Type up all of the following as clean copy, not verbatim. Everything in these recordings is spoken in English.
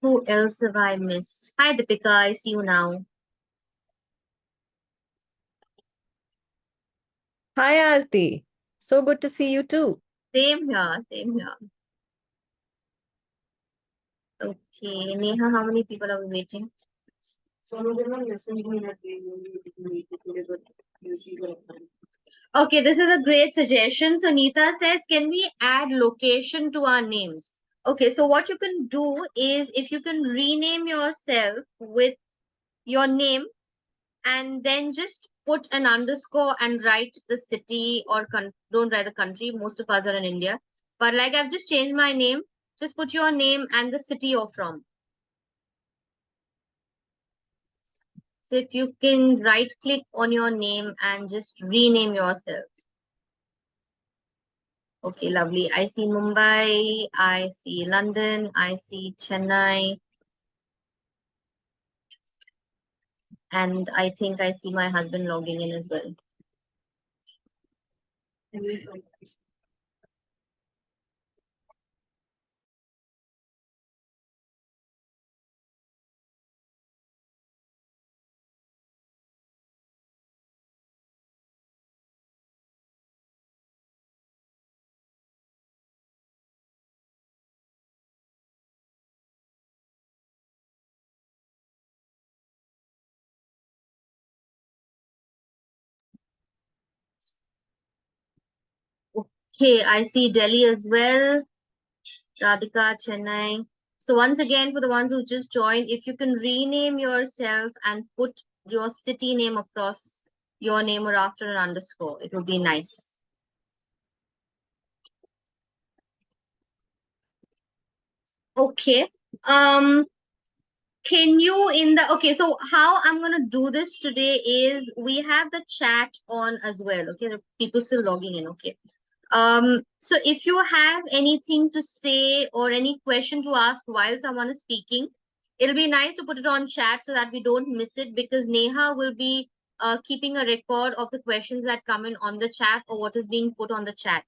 Who else have I missed? Hi, Deepika. I see you now. Hi, Aarti. So good to see you too. Same here. Same here. Okay. Neha, how many people are we waiting? Okay, this is a great suggestion. So Neeta says, can we add location to our names? Okay, so what you can do is if you can rename yourself with your name and then just put an underscore and write the city or don't write the country. Most of us are in India. But like I've just changed my name, just put your name and the city you're from. So if you can right click on your name and just rename yourself. Okay, lovely. I see Mumbai, I see London, I see Chennai, and I think I see my husband logging in as well. Okay, I see Delhi as well, Radhika, Chennai. So once again, for the ones who just joined, if you can rename yourself and put your city name across your name or after an underscore, it would be nice. Okay. Can you okay, so how I'm gonna do this today is we have the chat on as well. Okay, the people still logging in. Okay. So if you have anything to say or any question to ask while someone is speaking, it'll be nice to put it on chat so that we don't miss it, because Neha will be keeping a record of the questions that come in on the chat or what is being put on the chat.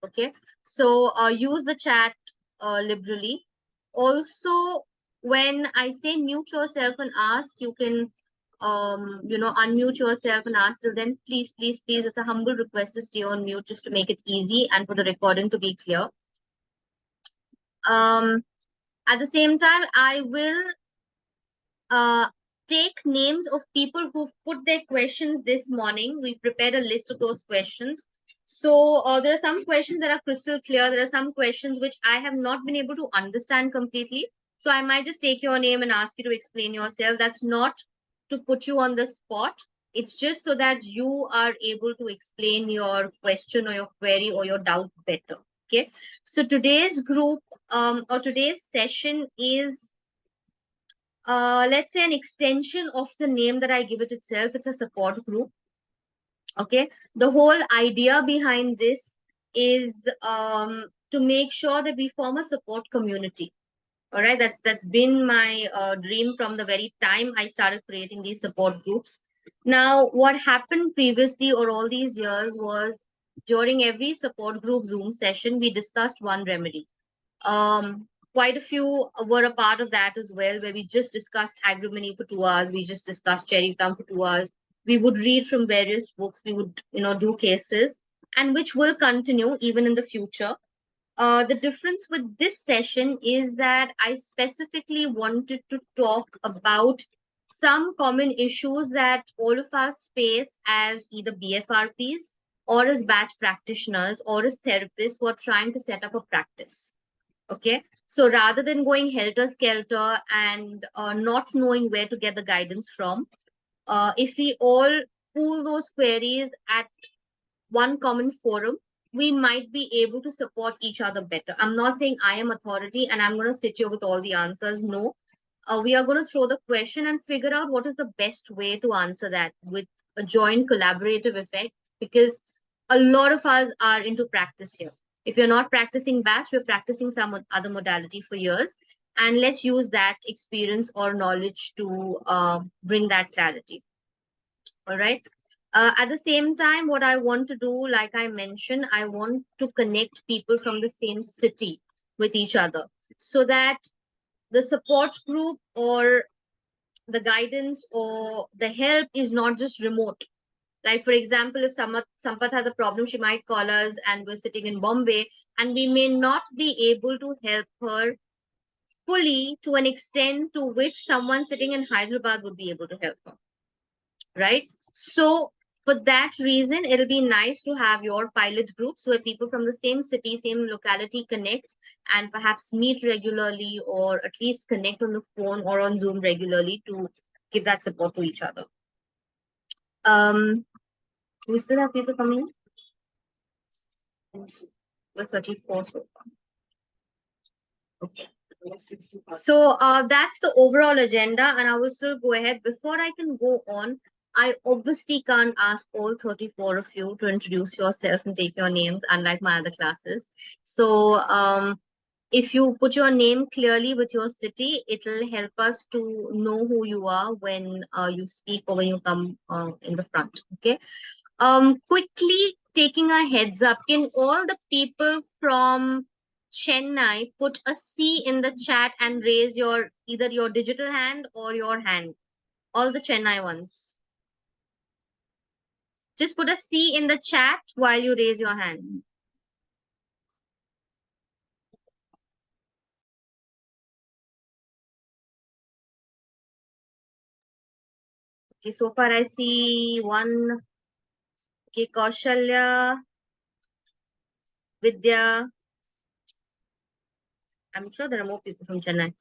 Okay, so use the chat liberally. Also, when I say mute yourself and ask, you can unmute yourself and ask. Till then, please, please, please, it's a humble request to stay on mute just to make it easy and for the recording to be clear. At the same time, I will take names of people who put their questions this morning. We prepared a list of those questions. So there are some questions that are crystal clear. There are some questions which I have not been able to understand completely. So I might just take your name and ask you to explain yourself. That's not to put you on the spot. It's just so that you are able to explain your question or your query or your doubt better. Okay. So today's group or today's session is let's say an extension of the name that I give it itself. It's a support group. Okay. The whole idea behind this is to make sure that we form a support community. All right. That's been my dream from the very time I started creating these support groups. Now, what happened previously or all these years was during every support group Zoom session, we discussed one remedy. Quite a few were a part of that as well, where we just discussed agrimony for 2 hours. We just discussed cherry plum for 2 hours. We would read from various books. We would, do cases, and which will continue even in the future. The difference with this session is that I specifically wanted to talk about some common issues that all of us face as either BFRPs or as batch practitioners or as therapists who are trying to set up a practice. Okay. So rather than going helter skelter and not knowing where to get the guidance from, if we all pool those queries at one common forum, we might be able to support each other better. I'm not saying I am authority and I'm going to sit here with all the answers. No, we are going to throw the question and figure out what is the best way to answer that with a joint collaborative effect, because a lot of us are into practice here. If you're not practicing batch, we're practicing some other modality for years. And let's use that experience or knowledge to bring that clarity. All right. At the same time, what I want to do, like I mentioned, I want to connect people from the same city with each other so that the support group or the guidance or the help is not just remote. Like, for example, if Sampath has a problem, she might call us and we're sitting in Bombay and we may not be able to help her fully to an extent to which someone sitting in Hyderabad would be able to help her. Right? So, for that reason, it'll be nice to have your pilot groups where people from the same city, same locality connect and perhaps meet regularly or at least connect on the phone or on Zoom regularly to give that support to each other. We still have people coming in? We're 34 so far. Okay. So that's the overall agenda, and I will still go ahead. Before I can go on, I obviously can't ask all 34 of you to introduce yourself and take your names, unlike my other classes. So if you put your name clearly with your city, it'll help us to know who you are when you speak or when you come in the front. Okay. Quickly taking a heads up, can all the people from Chennai put a C in the chat and raise your either your digital hand or your hand? All the Chennai ones. Just put a C in the chat while you raise your hand. Okay, so far I see one. Okay, Kaushalya, Vidya. I'm sure there are more people from Chennai.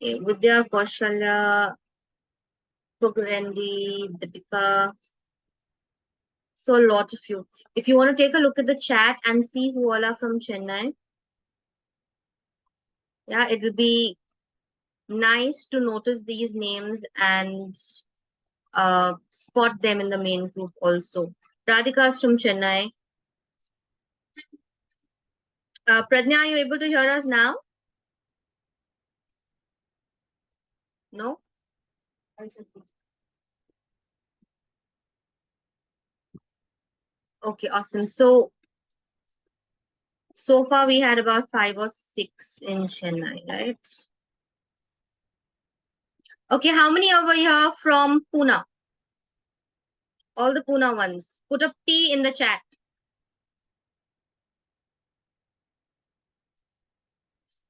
Okay, Vidya, Kaushalya, Pugarendi, Deepika. So a lot of you. If you want to take a look at the chat and see who all are from Chennai, yeah, it'll be nice to notice these names and spot them in the main group also. Radhika's from Chennai. Pradnya, are you able to hear us now? No? Okay, awesome. So far we had about 5 or 6 in Chennai, right? Okay, how many over here from Pune? All the Pune ones. Put a P in the chat.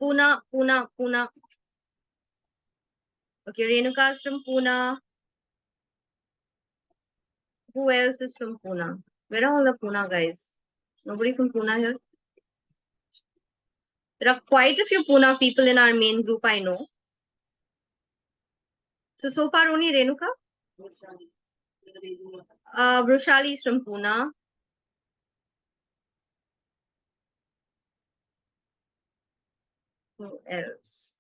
Pune, Pune, Pune. Okay, Renuka's from Pune. Who else is from Pune? Where are all the Pune guys? Nobody from Pune here? There are quite a few Pune people in our main group, I know. So far only Renuka? Brushali is from Pune. Who else?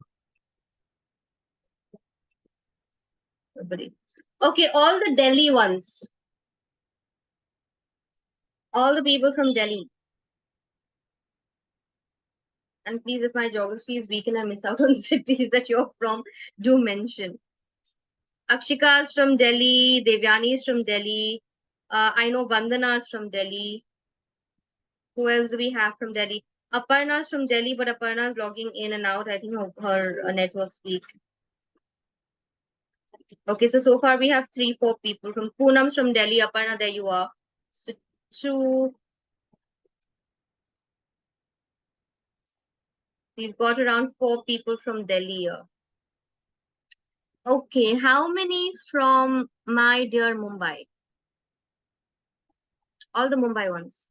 Nobody. Okay, all the Delhi ones. All the people from Delhi. And please, if my geography is weak and I miss out on cities that you're from, do mention. Akshika is from Delhi. Devyani is from Delhi. I know Vandana is from Delhi. Who else do we have from Delhi? Aparna is from Delhi, but Aparna is logging in and out. I think her network's weak. Okay, so far we have 3-4 people from Poonam's from Delhi. Aparna, there you are. So we've got around 4 people from Delhi here. Okay, how many from my dear Mumbai? All the Mumbai ones.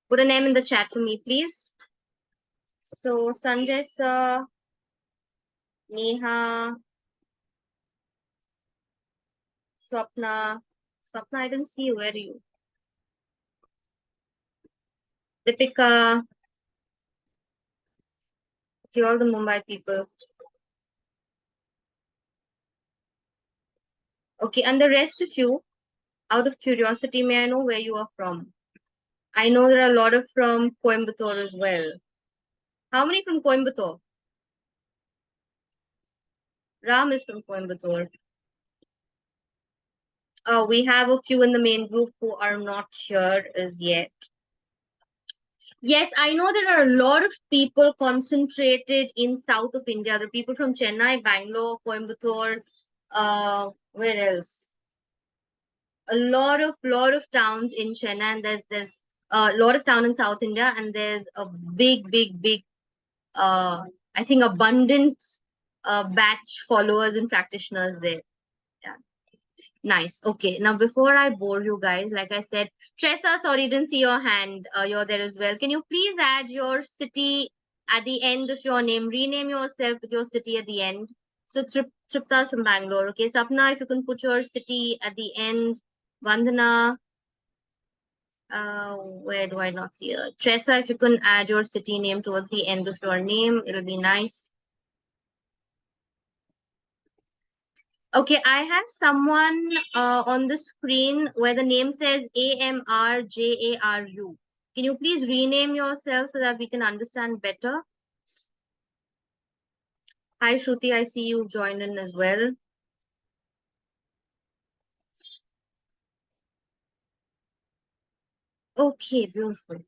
Put a name in the chat for me, please. So Sanjay sir, Neha, Swapna. Swapna, I didn't see you. Where are you? Deepika. Okay, all the Mumbai people. Okay, and the rest of you, out of curiosity, may I know where you are from? I know there are a lot of from Coimbatore as well. How many from Coimbatore? Ram is from Coimbatore. We have a few in the main group who are not here as yet. Yes, I know there are a lot of people concentrated in south of India. There are people from Chennai, Bangalore, Coimbatore, where else? A lot of towns in Chennai, and there's a lot of town in South India, and there's a big I think abundant batch followers and practitioners there. Yeah. Nice. Okay. Now, before I bore you guys, like I said, Tressa, sorry, didn't see your hand. You're there as well. Can you please add your city at the end of your name? Rename yourself with your city at the end. So, Tripta's from Bangalore. Okay. Sapna, if you can put your city at the end. Vandana, where do I not see her? Tressa, if you can add your city name towards the end of your name, it'll be nice. Okay, I have someone on the screen where the name says AMRJARU. Can you please rename yourself so that we can understand better? Hi, Shruti, I see you joined in as well. Okay, beautiful.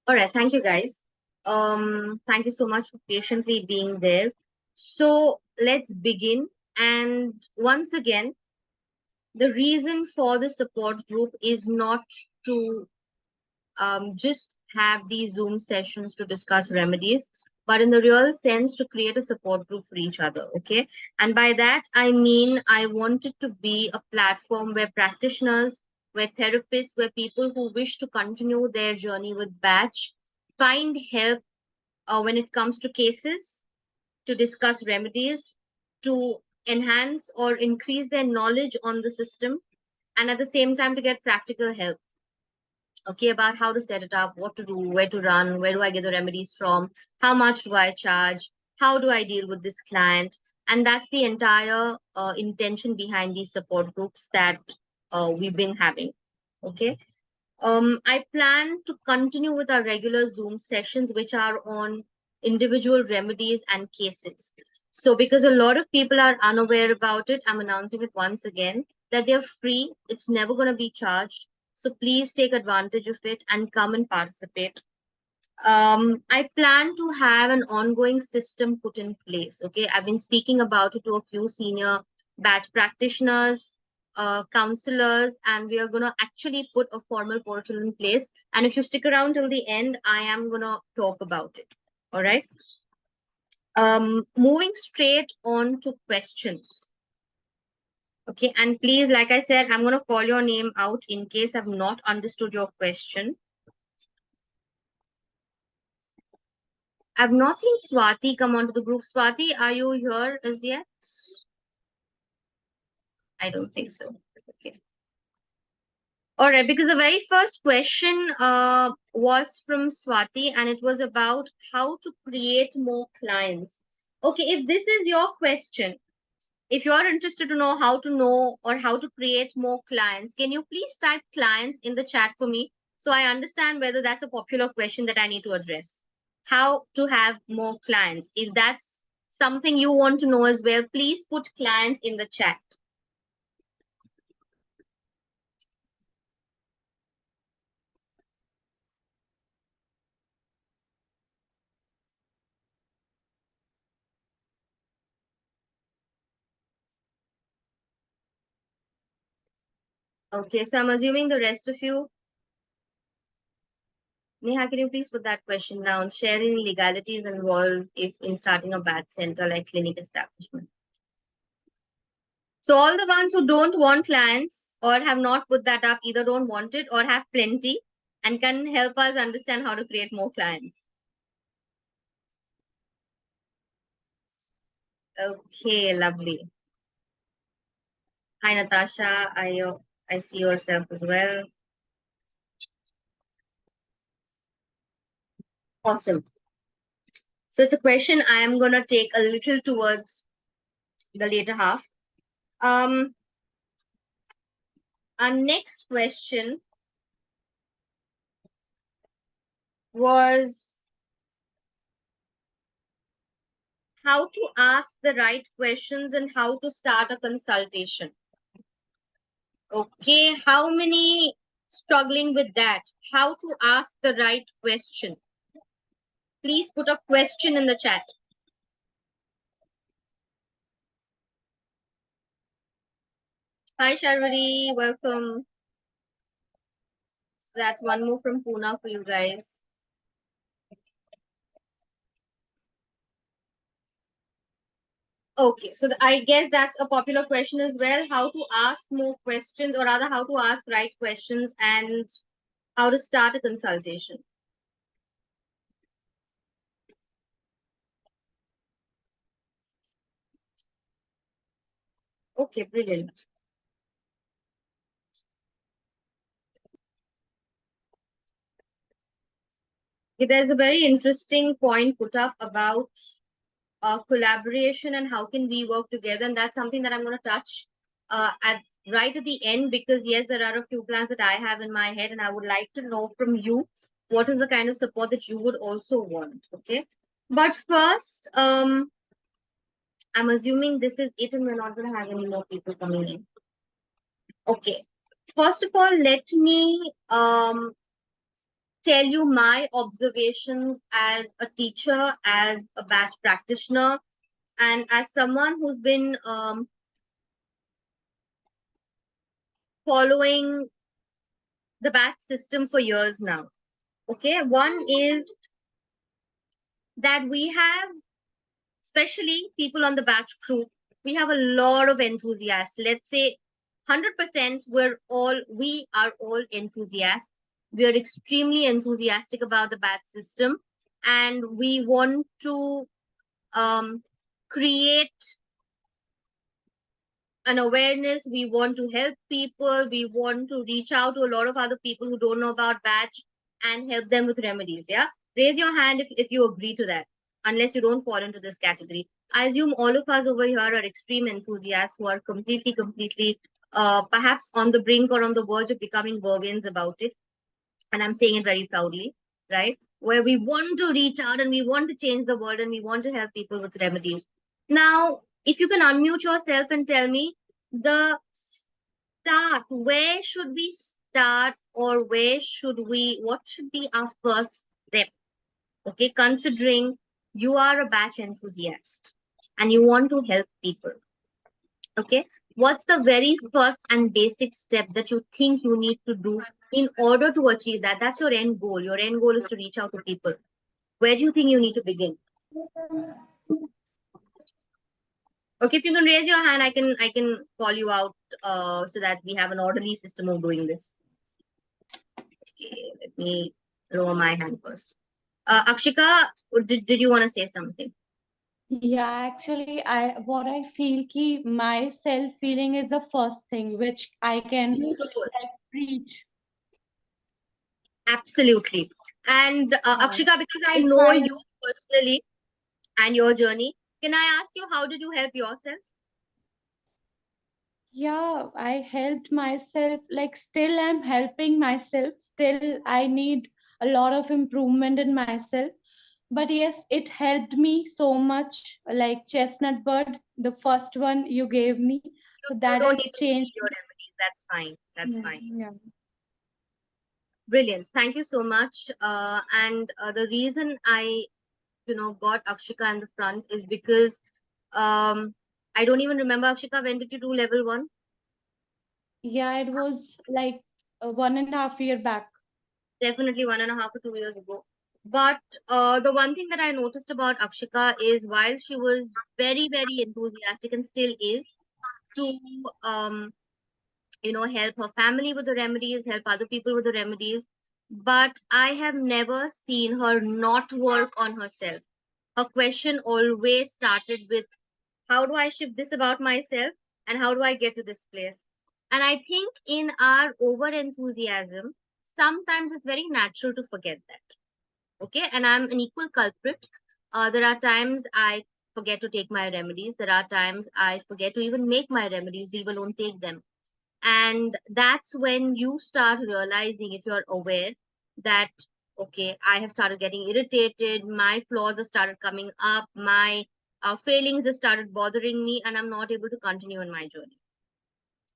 All right, thank you guys. Thank you so much for patiently being there. So let's begin. And once again, the reason for the support group is not to just have these Zoom sessions to discuss remedies, but in the real sense to create a support group for each other. Okay. And by that, I mean, I want it to be a platform where practitioners, where therapists, where people who wish to continue their journey with Batch find help when it comes to cases, to discuss remedies, to enhance or increase their knowledge on the system, and at the same time to get practical help, okay, about how to set it up, what to do, where to run, where do I get the remedies from, how much do I charge, how do I deal with this client. And that's the entire intention behind these support groups that we've been having. Okay. I plan to continue with our regular Zoom sessions, which are on individual remedies and cases. So, because a lot of people are unaware about it, I'm announcing it once again that they're free. It's never going to be charged. So, please take advantage of it and come and participate. I plan to have an ongoing system put in place. Okay, I've been speaking about it to a few senior batch practitioners, counselors, and we are going to actually put a formal portal in place. And if you stick around till the end, I am going to talk about it. All right. Moving straight on to questions. Okay, and please, like I said, I'm going to call your name out in case I've not understood your question. I've not seen Swati come onto the group. Swati, are you here as yet? I don't think so. Okay. All right, because the very first question was from Swati and it was about how to create more clients. Okay, if this is your question, if you're interested to know or how to create more clients, can you please type clients in the chat for me so I understand whether that's a popular question that I need to address? How to have more clients. If that's something you want to know as well, please put clients in the chat. Okay, so I'm assuming the rest of you. Neha, can you please put that question down? Sharing legalities involved if in starting a BACH center like clinic establishment. So all the ones who don't want clients or have not put that up, either don't want it or have plenty and can help us understand how to create more clients. Okay, lovely. Hi, Natasha. I see yourself as well. Awesome. So it's a question I am going to take a little towards the later half. Our next question was how to ask the right questions and how to start a consultation. Okay, how many struggling with that, how to ask the right question, please put a question in the chat. Hi Sharvari, welcome. So that's one more from Pune for you guys. Okay, so I guess that's a popular question as well. How to ask more questions, or rather, how to ask right questions and how to start a consultation. Okay, brilliant. Okay, there's a very interesting point put up about collaboration and how can we work together, and that's something that I'm going to touch right at the end, because yes, there are a few plans that I have in my head, and I would like to know from you what is the kind of support that you would also want. Okay, but first, I'm assuming this is it, and we're not going to have any more people coming in. Okay, first of all, let me tell you my observations as a teacher, as a Bach practitioner, and as someone who's been following the Bach system for years now. Okay, one is that we have, especially people on the Bach crew, we have a lot of enthusiasts. Let's say 100%, we are all enthusiasts. We are extremely enthusiastic about the Bach system, and we want to create an awareness. We want to help people. We want to reach out to a lot of other people who don't know about Bach and help them with remedies. Yeah, raise your hand if you agree to that, unless you don't fall into this category. I assume all of us over here are extreme enthusiasts who are completely perhaps on the brink or on the verge of becoming Burvians about it, and I'm saying it very proudly, right? Where we want to reach out and we want to change the world and we want to help people with remedies. Now, if you can unmute yourself and tell me the start, where should we start, or what should be our first step? Okay, considering you are a Bach enthusiast and you want to help people. Okay, what's the very first and basic step that you think you need to do in order to achieve that? That's your end goal. Your end goal is to reach out to people. Where do you think you need to begin? Okay, if you can raise your hand, I can call you out so that we have an orderly system of doing this. Okay, let me lower my hand first. Akshika, did you want to say something? Yeah, actually, what I feel ki my self feeling is the first thing which I can reach. Absolutely. And Akshika, because I If know I- you personally and your journey, can I ask you, how did you help yourself? Yeah, I helped myself. Like, still I'm helping myself. Still, I need a lot of improvement in myself. But yes, it helped me so much. Like chestnut bud, the first one you gave me. So You that don't has need to changed. see your remedies. That's fine. That's Yeah, fine. yeah. Brilliant. Thank you so much. And the reason I, got Akshika in the front is because I don't even remember, Akshika, when did you do level 1? Yeah, it was like 1.5 year back. Definitely 1.5 or 2 years ago. But the one thing that I noticed about Akshika is, while she was very enthusiastic and still is to help her family with the remedies, help other people with the remedies, but I have never seen her not work on herself. Her question always started with, how do I shift this about myself, and how do I get to this place? And I think in our over enthusiasm, sometimes it's very natural to forget that. Okay, and I'm an equal culprit. There are times I forget to take my remedies. There are times I forget to even make my remedies, leave alone take them. And that's when you start realizing, if you're aware, that okay, I have started getting irritated, my flaws have started coming up, my failings have started bothering me, and I'm not able to continue in my journey.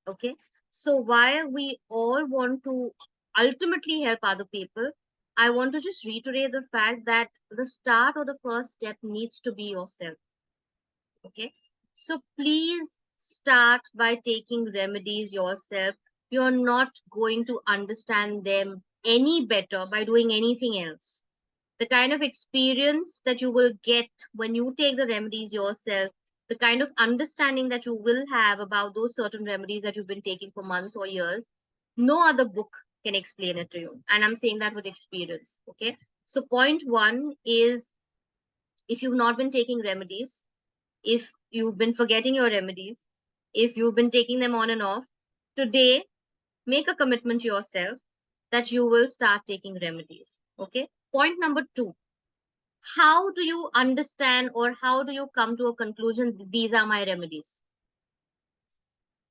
Okay, so while we all want to ultimately help other people, I want to just reiterate the fact that the start or the first step needs to be yourself. Okay. So please start by taking remedies yourself. You're not going to understand them any better by doing anything else. The kind of experience that you will get when you take the remedies yourself, the kind of understanding that you will have about those certain remedies that you've been taking for months or years, no other book can explain it to you. And I'm saying that with experience. Okay. So, point one is, if you've not been taking remedies, if you've been forgetting your remedies, if you've been taking them on and off, today make a commitment to yourself that you will start taking remedies. Okay. Point number two, how do you understand or how do you come to a conclusion that these are my remedies?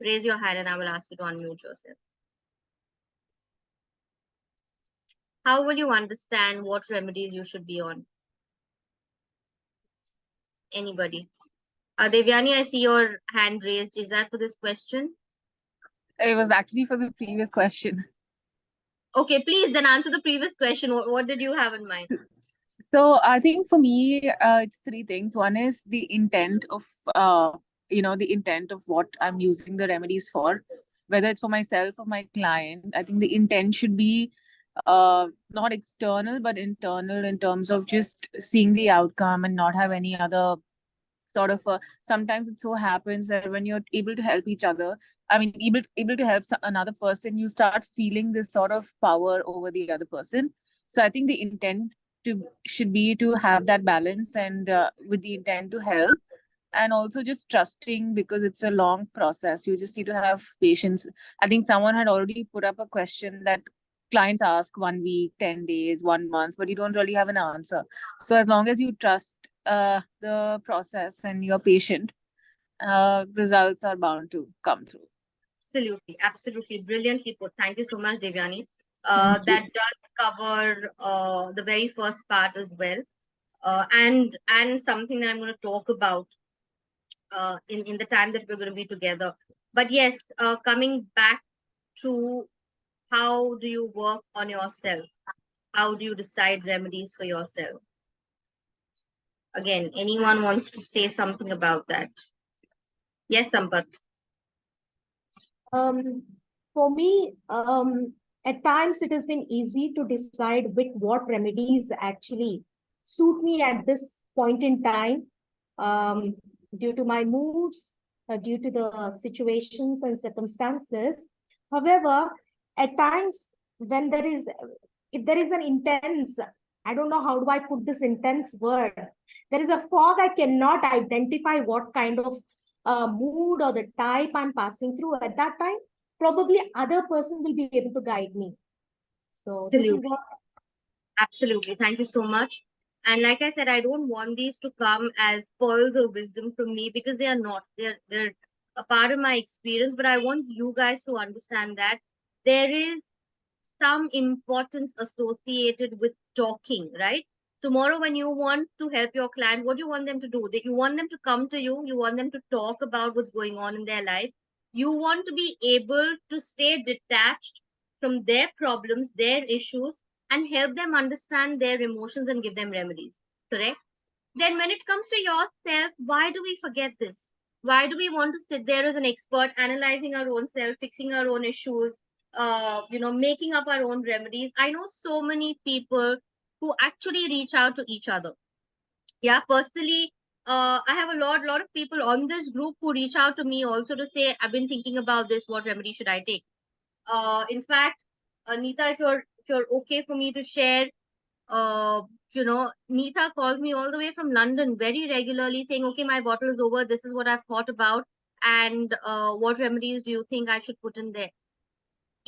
Raise your hand and I will ask you to unmute yourself. How will you understand what remedies you should be on? Anybody? Devyani, I see your hand raised. Is that for this question? It was actually for the previous question. Okay, please then answer the previous question. What did you have in mind? So I think for me, it's three things. One is the intent of, the intent of what I'm using the remedies for, whether it's for myself or my client. I think the intent should be not external, but internal, in terms of just seeing the outcome and not have any other sort of sometimes it so happens that when you're able to help each other, I mean, able to help another person, you start feeling this sort of power over the other person. So I think the intent should be to have that balance, and with the intent to help, and also just trusting, because it's a long process. You just need to have patience. I think someone had already put up a question that clients ask 1 week, 10 days, 1 month, but you don't really have an answer. So as long as you trust the process and you're patient, results are bound to come through. Absolutely, absolutely. Brilliantly put. Thank you so much, Devyani. Thank you. That does cover the very first part as well. And something that I'm going to talk about in the time that we're going to be together. But yes, coming back to how do you work on yourself? How do you decide remedies for yourself? Again, anyone wants to say something about that? Yes, Sampath. For me, at times it has been easy to decide with what remedies actually suit me at this point in time, due to my moods, due to the situations and circumstances. However, at times when if there is an intense, I don't know how do I put this intense word, there is a fog, I cannot identify what kind of mood or the type I'm passing through at that time, probably other person will be able to guide me. So this is Absolutely. what. Absolutely. Thank you so much. And like I said, I don't want these to come as pearls of wisdom from me, because they are not. They're a part of my experience. But I want you guys to understand that there is some importance associated with talking, right? Tomorrow, when you want to help your client, what do you want them to do? That you want them to come to you, you want them to talk about what's going on in their life. You want to be able to stay detached from their problems, their issues, and help them understand their emotions and give them remedies. Correct? Then when it comes to yourself, why do we forget this? Why do we want to sit there as an expert, analyzing our own self, fixing our own issues, making up our own remedies? I know so many people who actually reach out to each other. Yeah, personally, I have a lot of people on this group who reach out to me also to say, I've been thinking about this. What remedy should I take? In fact, Neeta, if you're okay for me to share, uh, Neeta calls me all the way from London very regularly saying, okay, my bottle is over. This is what I've thought about. And what remedies do you think I should put in there?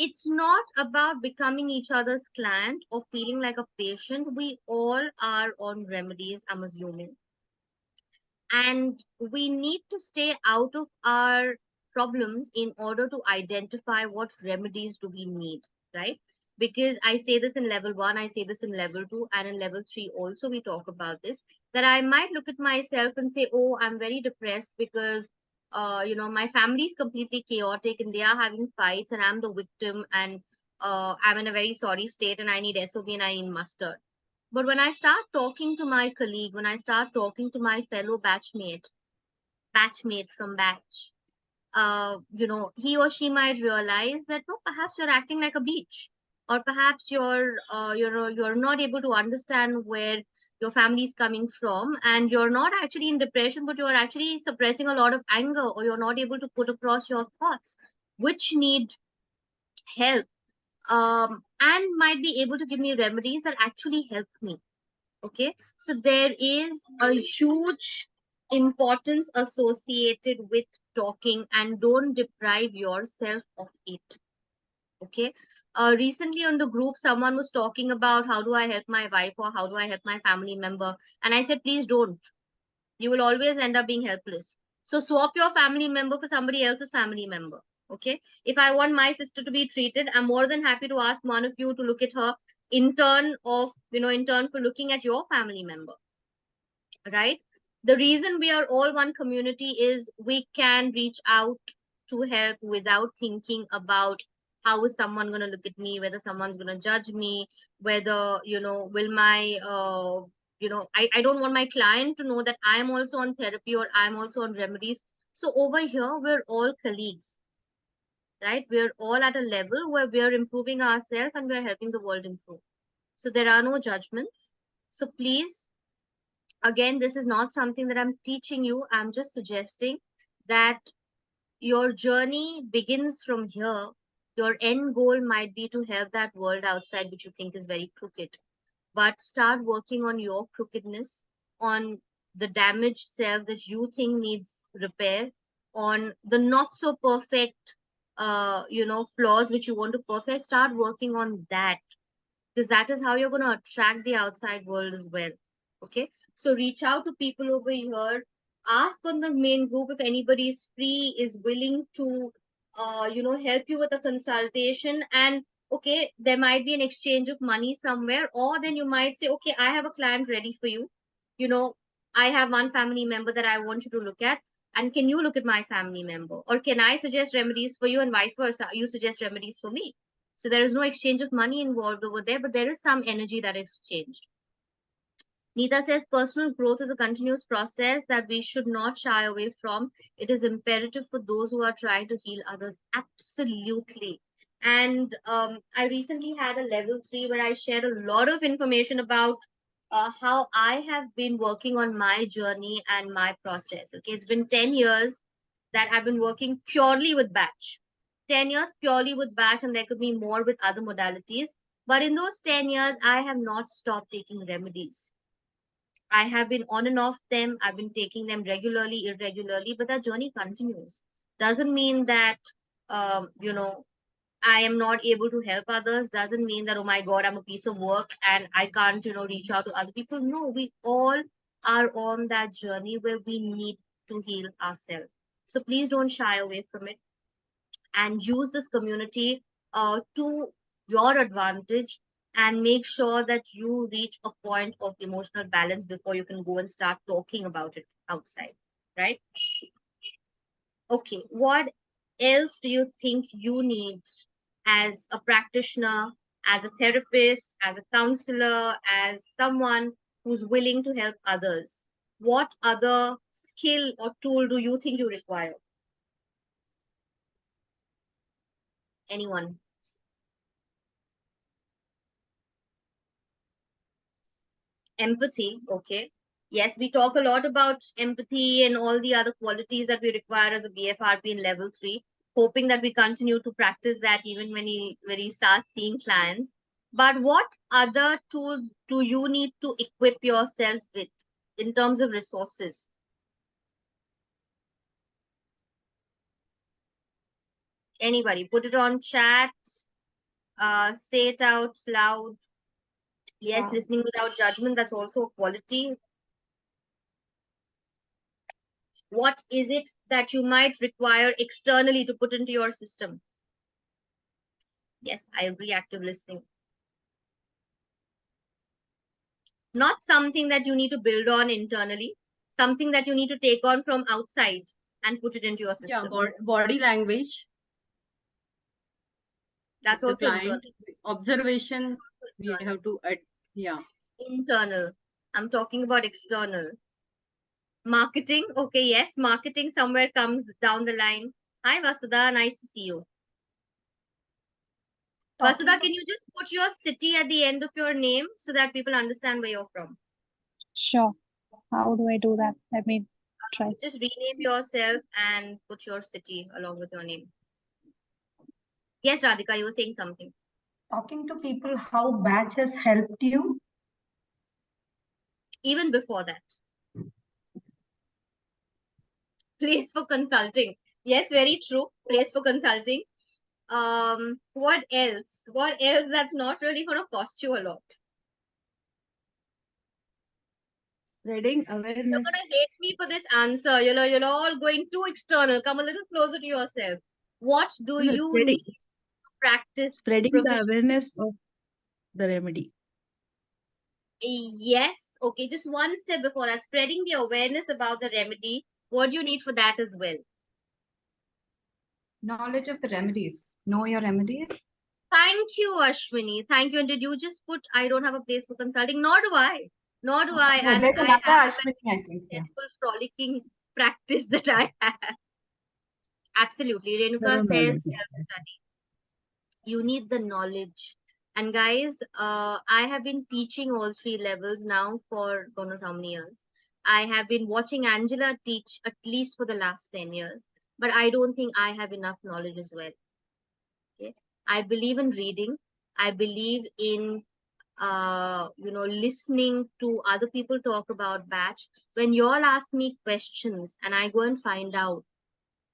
It's not about becoming each other's client or feeling like a patient. We all are on remedies, I'm assuming. And we need to stay out of our problems in order to identify what remedies do we need, right? Because I say this in level 1, I say this in level 2, and in level 3 also we talk about this, that I might look at myself and say, oh, I'm very depressed because my family is completely chaotic and they are having fights and I'm the victim, and I'm in a very sorry state and I need SOB and I need mustard. But when I start talking to my colleague, when I start talking to my fellow batchmate from batch, he or she might realize that no, perhaps you're acting like a beach, or perhaps you're not able to understand where your family is coming from, and you're not actually in depression, but you're actually suppressing a lot of anger, or you're not able to put across your thoughts, which need help, and might be able to give me remedies that actually help me. Okay, so there is a huge importance associated with talking, and don't deprive yourself of it. Okay, recently on the group, someone was talking about how do I help my wife or how do I help my family member, and I said, please don't. You will always end up being helpless. So swap your family member for somebody else's family member. Okay, if I want my sister to be treated, I'm more than happy to ask one of you to look at her in turn for looking at your family member, right? The reason we are all one community is we can reach out to help without thinking about how is someone going to look at me, whether someone's going to judge me, whether, will my, I don't want my client to know that I'm also on therapy or I'm also on remedies. So over here, we're all colleagues, right? We're all at a level where we're improving ourselves and we're helping the world improve. So there are no judgments. So please, again, this is not something that I'm teaching you. I'm just suggesting that your journey begins from here. Your end goal might be to help that world outside, which you think is very crooked. But start working on your crookedness, on the damaged self that you think needs repair, on the not so perfect, flaws which you want to perfect. Start working on that, because that is how you're going to attract the outside world as well. Okay, so reach out to people over here, ask on the main group if anybody is free, is willing to help you with a consultation. And okay, there might be an exchange of money somewhere, or then you might say, okay, I have a client ready for you, you know I have one family member that I want you to look at, and can you look at my family member, or can I suggest remedies for you and vice versa, you suggest remedies for me. So there is no exchange of money involved over there, but there is some energy that is exchanged. Nita says personal growth is a continuous process that we should not shy away from. It is imperative for those who are trying to heal others. Absolutely. And I recently had a level 3 where I shared a lot of information about how I have been working on my journey and my process. Okay, it's been 10 years that I've been working purely with batch. 10 years purely with batch, and there could be more with other modalities. But in those 10 years, I have not stopped taking remedies. I have been on and off them. I've been taking them regularly, irregularly, but that journey continues. Doesn't mean that, I am not able to help others. Doesn't mean that, oh my God, I'm a piece of work and I can't, reach out to other people. No, we all are on that journey where we need to heal ourselves. So please don't shy away from it, and use this community to your advantage, and make sure that you reach a point of emotional balance before you can go and start talking about it outside, right? Okay, what else do you think you need as a practitioner, as a therapist, as a counselor, as someone who's willing to help others? What other skill or tool do you think you require? Anyone? Empathy. Okay, yes, we talk a lot about empathy and all the other qualities that we require as a BFRP in level 3, hoping that we continue to practice that even when you start seeing clients. But what other tools do you need to equip yourself with in terms of resources? Anybody, put it on chat, say it out loud. Yes, Yeah. listening without judgment, that's also a quality. What is it that you might require externally to put into your system? Yes, I agree, active listening. Not something that you need to build on internally, something that you need to take on from outside and put it into your system. Body language. That's the also client observation we internal. have to yeah. Internal. I'm talking about external. Marketing. Okay, yes, marketing somewhere comes down the line. Hi, Vasudha. Nice to see you. Vasudha, can you just put your city at the end of your name so that people understand where you're from? Sure. How do I do that? Let me try. Just rename yourself and put your city along with your name. Yes, Radhika, you were saying something. Talking to people, how batch has helped you? Even before that. Place for consulting. Yes, very true. Place for consulting. What else? What else that's not really going to cost you a lot? Spreading You're awareness. gonna hate me for this answer. You're all going too external. Come a little closer to yourself. What do you need to practice Spreading the proficiency? awareness of the remedy. Yes. Okay, just one step before that. Spreading the awareness about the remedy. What do you need for that as well? Knowledge of the remedies. Know your remedies. Thank you, Ashwini. Thank you. And did you just put, I don't have a place for consulting? Nor do I. Nor do I. No, And there's I another have a Ashwini, I think. Yeah. successful frolicking practice that I have. Absolutely. Renuka says self-study. You need the knowledge. And guys, I have been teaching all 3 levels now for God knows how many years. I have been watching Angela teach at least for the last 10 years. But I don't think I have enough knowledge as well. Okay? I believe in reading. I believe in listening to other people talk about batch. When you all ask me questions and I go and find out,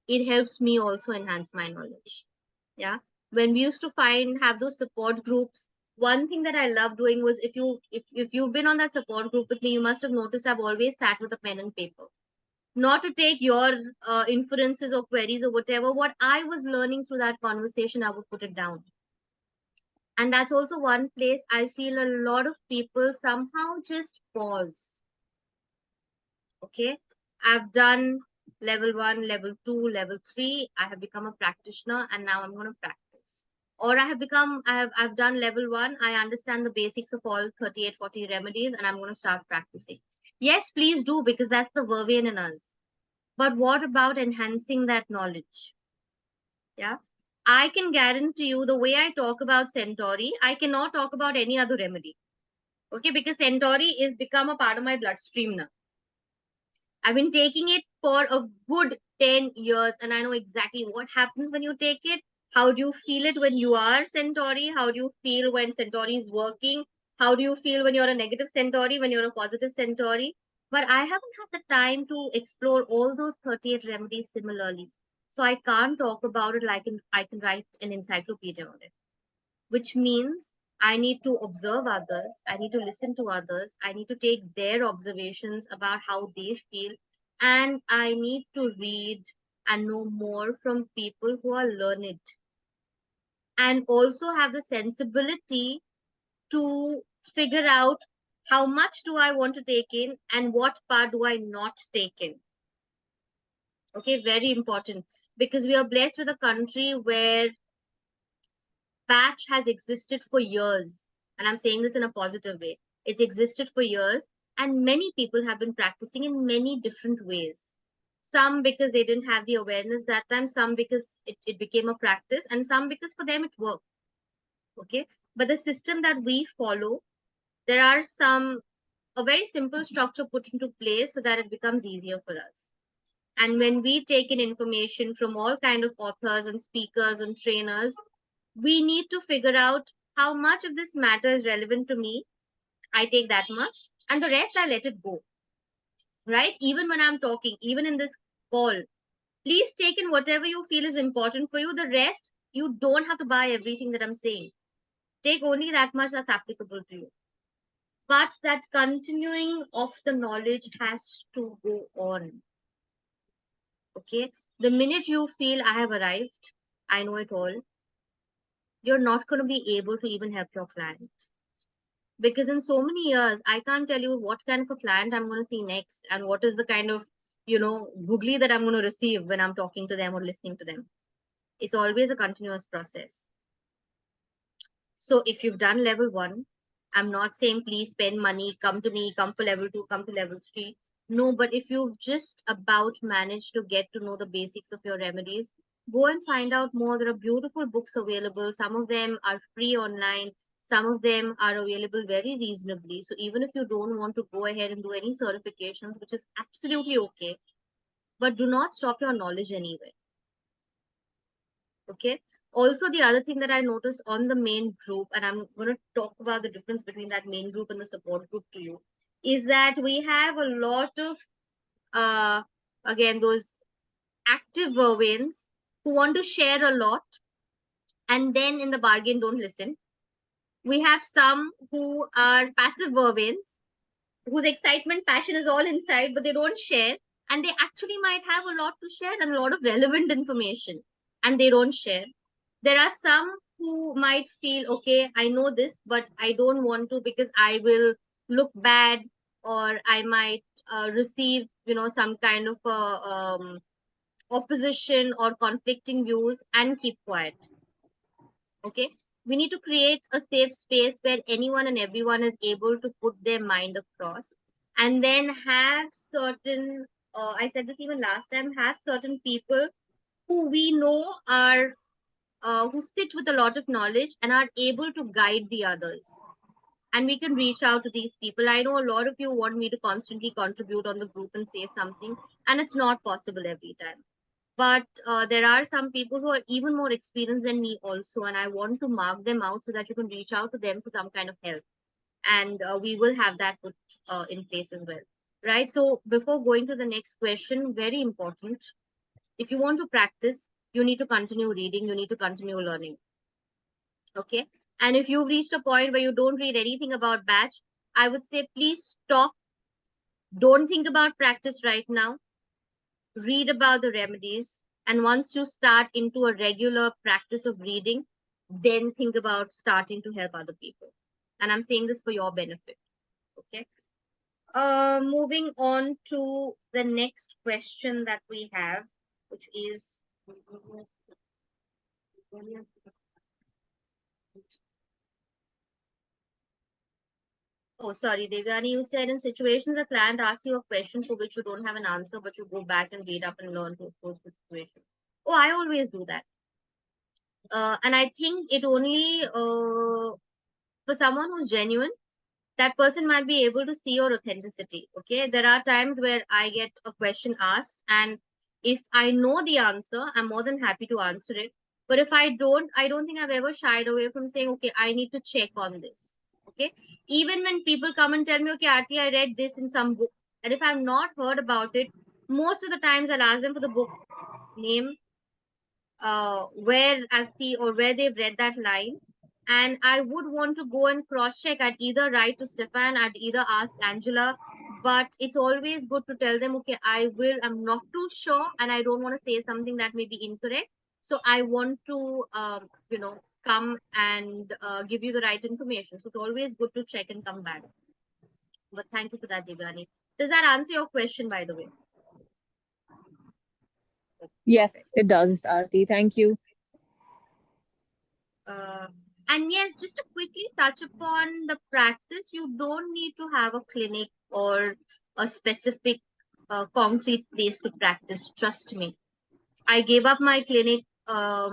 it helps me also enhance my knowledge. Yeah. When we used to have those support groups, one thing that I love doing was if you've been on that support group with me, you must have noticed I've always sat with a pen and paper. Not to take your inferences or queries or whatever. What I was learning through that conversation, I would put it down. And that's also one place I feel a lot of people somehow just pause. Okay. I've done level 1, level 2, level 3. I have become a practitioner and now I'm going to practice. Or I've done level 1. I understand the basics of all 38, 40 remedies and I'm going to start practicing. Yes, please do, because that's the vervain in us. But what about enhancing that knowledge? Yeah. I can guarantee you the way I talk about Centauri, I cannot talk about any other remedy. Okay, because Centauri is become a part of my bloodstream now. I've been taking it for a good 10 years and I know exactly what happens when you take it. How do you feel it when you are Centauri? How do you feel when Centauri is working? How do you feel when you're a negative Centauri, when you're a positive Centauri? But I haven't had the time to explore all those 38 remedies similarly. So I can't talk about it like I can write an encyclopedia on it, which means I need to observe others. I need to listen to others. I need to take their observations about how they feel. And I need to read and know more from people who are learned and also have the sensibility to figure out how much do I want to take in and what part do I not take in. Okay, very important, because we are blessed with a country where batch has existed for years. And I'm saying this in a positive way. It's existed for years, and many people have been practicing in many different ways. Some because they didn't have the awareness that time, some because it became a practice, and some because for them it worked. Okay. But the system that we follow, there are a very simple structure put into place so that it becomes easier for us. And when we take in information from all kind of authors and speakers and trainers, we need to figure out how much of this matter is relevant to me. I take that much, and the rest I let it go. Right? Even when I'm talking, even in this call, please take in whatever you feel is important for you. The rest, you don't have to buy everything that I'm saying. Take only that much that's applicable to you. But that continuing of the knowledge has to go on. Okay? The minute you feel I have arrived, I know it all, you're not going to be able to even help your client. Because in so many years, I can't tell you what kind of a client I'm going to see next and what is the kind of, googly that I'm going to receive when I'm talking to them or listening to them. It's always a continuous process. So if you've done level 1, I'm not saying please spend money, come to me, come for level 2, come to level 3. No, but if you've just about managed to get to know the basics of your remedies, go and find out more. There are beautiful books available. Some of them are free online. Some of them are available very reasonably. So even if you don't want to go ahead and do any certifications, which is absolutely okay, but do not stop your knowledge anywhere. Okay. Also, the other thing that I noticed on the main group, and I'm going to talk about the difference between that main group and the support group to you, is that we have a lot of, again, those active vervains who want to share a lot and then in the bargain don't listen. We have some who are passive vervains whose excitement, passion is all inside, but they don't share. And they actually might have a lot to share and a lot of relevant information, and they don't share. There are some who might feel, okay, I know this, but I don't want to because I will look bad, or I might receive, some kind of opposition or conflicting views, and keep quiet. Okay. We need to create a safe space where anyone and everyone is able to put their mind across, and then have certain, I said this even last time, have certain people who we know are, who sit with a lot of knowledge and are able to guide the others. And we can reach out to these people. I know a lot of you want me to constantly contribute on the group and say something, and it's not possible every time. But there are some people who are even more experienced than me also, and I want to mark them out so that you can reach out to them for some kind of help. And we will have that put in place as well. Right. So before going to the next question, very important, if you want to practice, you need to continue reading, you need to continue learning. Okay. And if you've reached a point where you don't read anything about BACH, I would say please stop. Don't think about practice right now. Read about the remedies. And once you start into a regular practice of reading, then think about starting to help other people. And I'm saying this for your benefit. Okay. Moving on to the next question that we have, which is, oh, sorry, Devyani, you said in situations a client asks you a question for which you don't have an answer, but you go back and read up and learn to approach the situation. Oh, I always do that. And I think it only, for someone who's genuine, that person might be able to see your authenticity. Okay. There are times where I get a question asked, and if I know the answer, I'm more than happy to answer it. But if I don't think I've ever shied away from saying, okay, I need to check on this. Okay. Even when people come and tell me, okay, Aarti, I read this in some book, and if I've not heard about it, most of the times I'll ask them for the book name, where I've seen or where they've read that line. And I would want to go and cross check. I'd either write to Stefan, I'd either ask Angela, but it's always good to tell them, okay, I'm not too sure, and I don't want to say something that may be incorrect. So I want to, come and give you the right information. So it's always good to check and come back. But thank you for that, Devyani. Does that answer your question, by the way? Yes, it does, Aarti. Thank you. And yes, just to quickly touch upon the practice, you don't need to have a clinic or a specific concrete place to practice. Trust me. I gave up my clinic a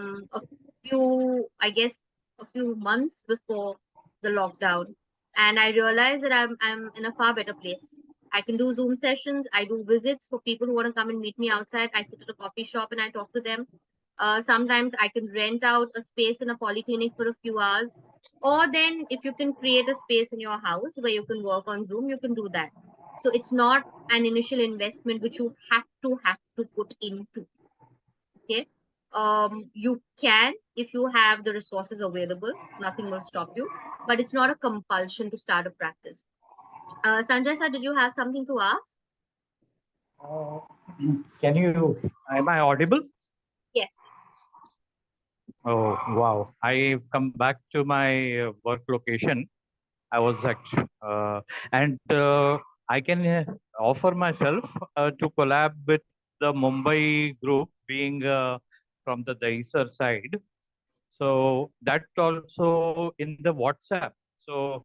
few months before the lockdown, and I realized that I'm in a far better place. I can do Zoom sessions. I do visits for people who want to come and meet me outside. I sit at a coffee shop and I talk to them. Sometimes I can rent out a space in a polyclinic for a few hours. Or then if you can create a space in your house where you can work on Zoom, you can do that. So it's not an initial investment which you have to put into. Okay. You can, if you have the resources available, nothing will stop you, but it's not a compulsion to start a practice. Sanjay sir, did you have something to ask? Am I audible? Yes. Oh, wow. I've come back to my work location. I was actually, I can offer myself to collab with the Mumbai group, being from the Dahisar side. So that's also in the WhatsApp. So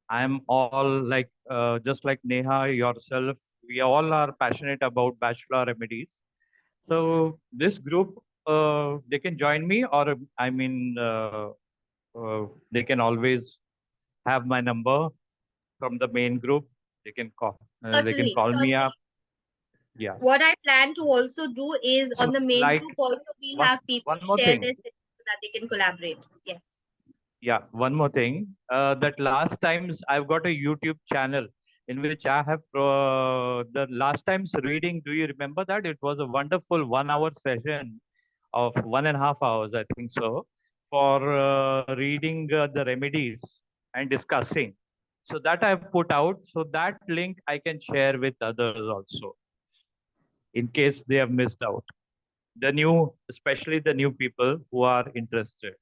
I'm all like, just like Neha, yourself, we all are passionate about Bach Flower Remedies. So this group, they can join me, or I mean, they can always have my number from the main group. They can call. They can Certainly, call me certainly. up. Yeah. What I plan to also do is So on the main like group also we'll one have people one more share thing. their systems so that they can collaborate. Yes. Yeah, one more thing. That last times I've got a YouTube channel in which I have the last time's reading. Do you remember that? It was a wonderful 1 hour session of 1.5 hours, I think so, for reading the remedies and discussing. So that I've put out. So that link I can share with others also, in case they have missed out. The new, especially the new people who are interested.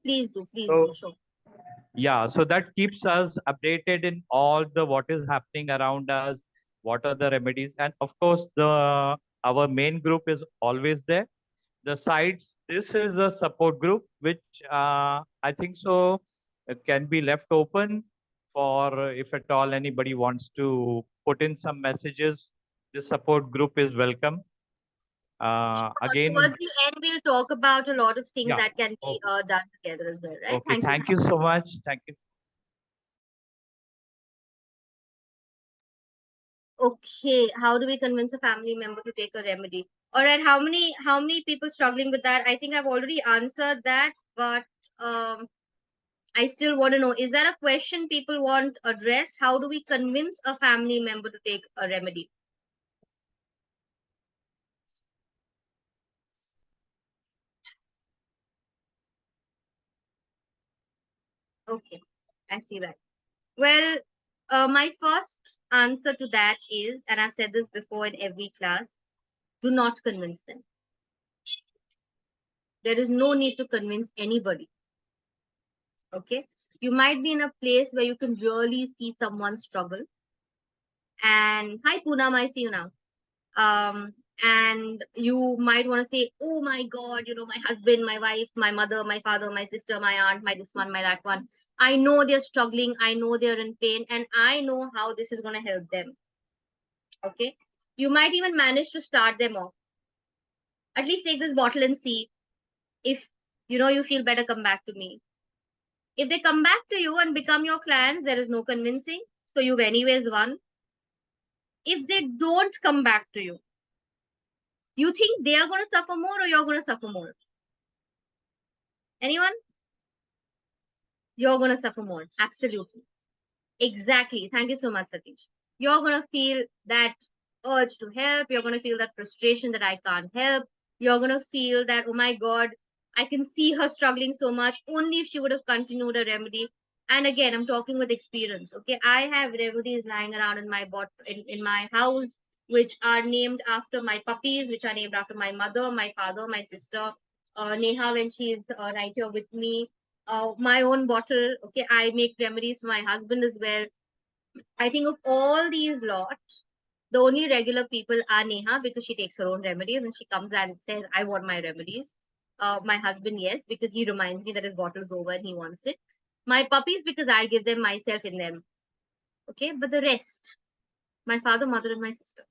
Please do, So sure. yeah, so that keeps us updated in all the what is happening around us, what are the remedies, and of course the our main group is always there. The sites, this is a support group which I think so it can be left open for if at all anybody wants to put in some messages. This support group is welcome. Again, Towards the end, we'll talk about a lot of things yeah. that can be done together as well, right? Okay, thank you so much. Thank you. Okay, how do we convince a family member to take a remedy? All right, how many people struggling with that? I think I've already answered that, but I still want to know, is that a question people want addressed? How do we convince a family member to take a remedy? Okay, I see that. Well, my first answer to that is, and I've said this before in every class, do not convince them. There is no need to convince anybody. Okay, you might be in a place where you can really see someone struggle. And hi Poonam, I see you now. And you might want to say, oh my God, my husband, my wife, my mother, my father, my sister, my aunt, my this one, my that one. I know they're struggling. I know they're in pain, and I know how this is going to help them. Okay. You might even manage to start them off. At least take this bottle and see if you feel better, come back to me. If they come back to you and become your clients, there is no convincing. So you've anyways won. If they don't come back to you, you think they are going to suffer more or you're going to suffer more? Anyone? You're going to suffer more. Absolutely. Exactly. Thank you so much, Satish. You're going to feel that urge to help. You're going to feel that frustration that I can't help. You're going to feel that, oh my God, I can see her struggling so much. Only if she would have continued a remedy. And again, I'm talking with experience. Okay. I have remedies lying around in my in my house, which are named after my puppies, which are named after my mother, my father, my sister, Neha, when she's right here with me. My own bottle. Okay, I make remedies for my husband as well. I think of all these lots, the only regular people are Neha, because she takes her own remedies and she comes and says, I want my remedies. My husband, yes, because he reminds me that his bottle's over and he wants it. My puppies, because I give them myself in them. Okay, but the rest, my father, mother, and my sister.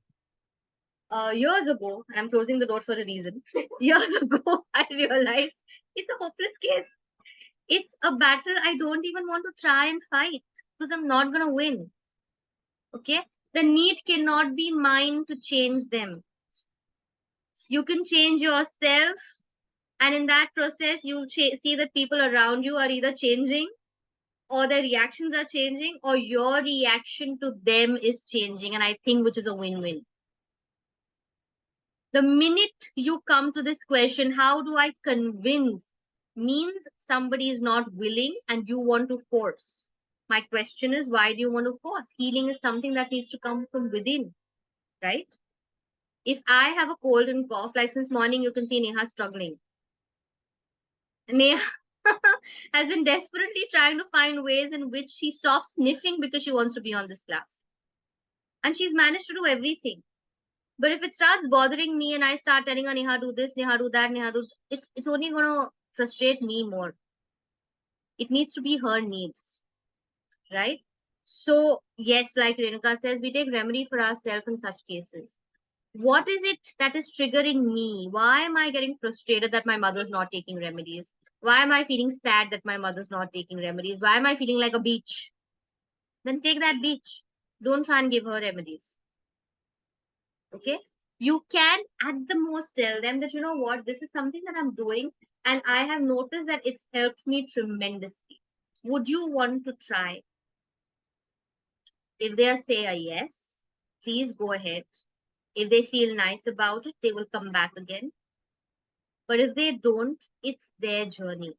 Years ago, I'm closing the door for a reason. Years ago, I realized it's a hopeless case. It's a battle I don't even want to try and fight because I'm not going to win. Okay? The need cannot be mine to change them. You can change yourself, and in that process, you'll see that people around you are either changing, or their reactions are changing, or your reaction to them is changing, and I think which is a win-win. The minute you come to this question, how do I convince, means somebody is not willing and you want to force. My question is, why do you want to force? Healing is something that needs to come from within, right? If I have a cold and cough, like since morning, you can see Neha struggling. Neha has been desperately trying to find ways in which she stops sniffing because she wants to be on this class. And she's managed to do everything. But if it starts bothering me and I start telling her, Neha, do this, Neha, do that, Neha, do, it's only going to frustrate me more. It needs to be her needs, right? So yes, like Renuka says, we take remedy for ourselves in such cases. What is it that is triggering me? Why am I getting frustrated that my mother's not taking remedies? Why am I feeling sad that my mother's not taking remedies? Why am I feeling like a beach? Then take that beach. Don't try and give her remedies. Okay? You can at the most tell them that, you know what, this is something that I'm doing and I have noticed that it's helped me tremendously. Would you want to try? If they say a yes, please go ahead. If they feel nice about it, they will come back again. But if they don't, it's their journey.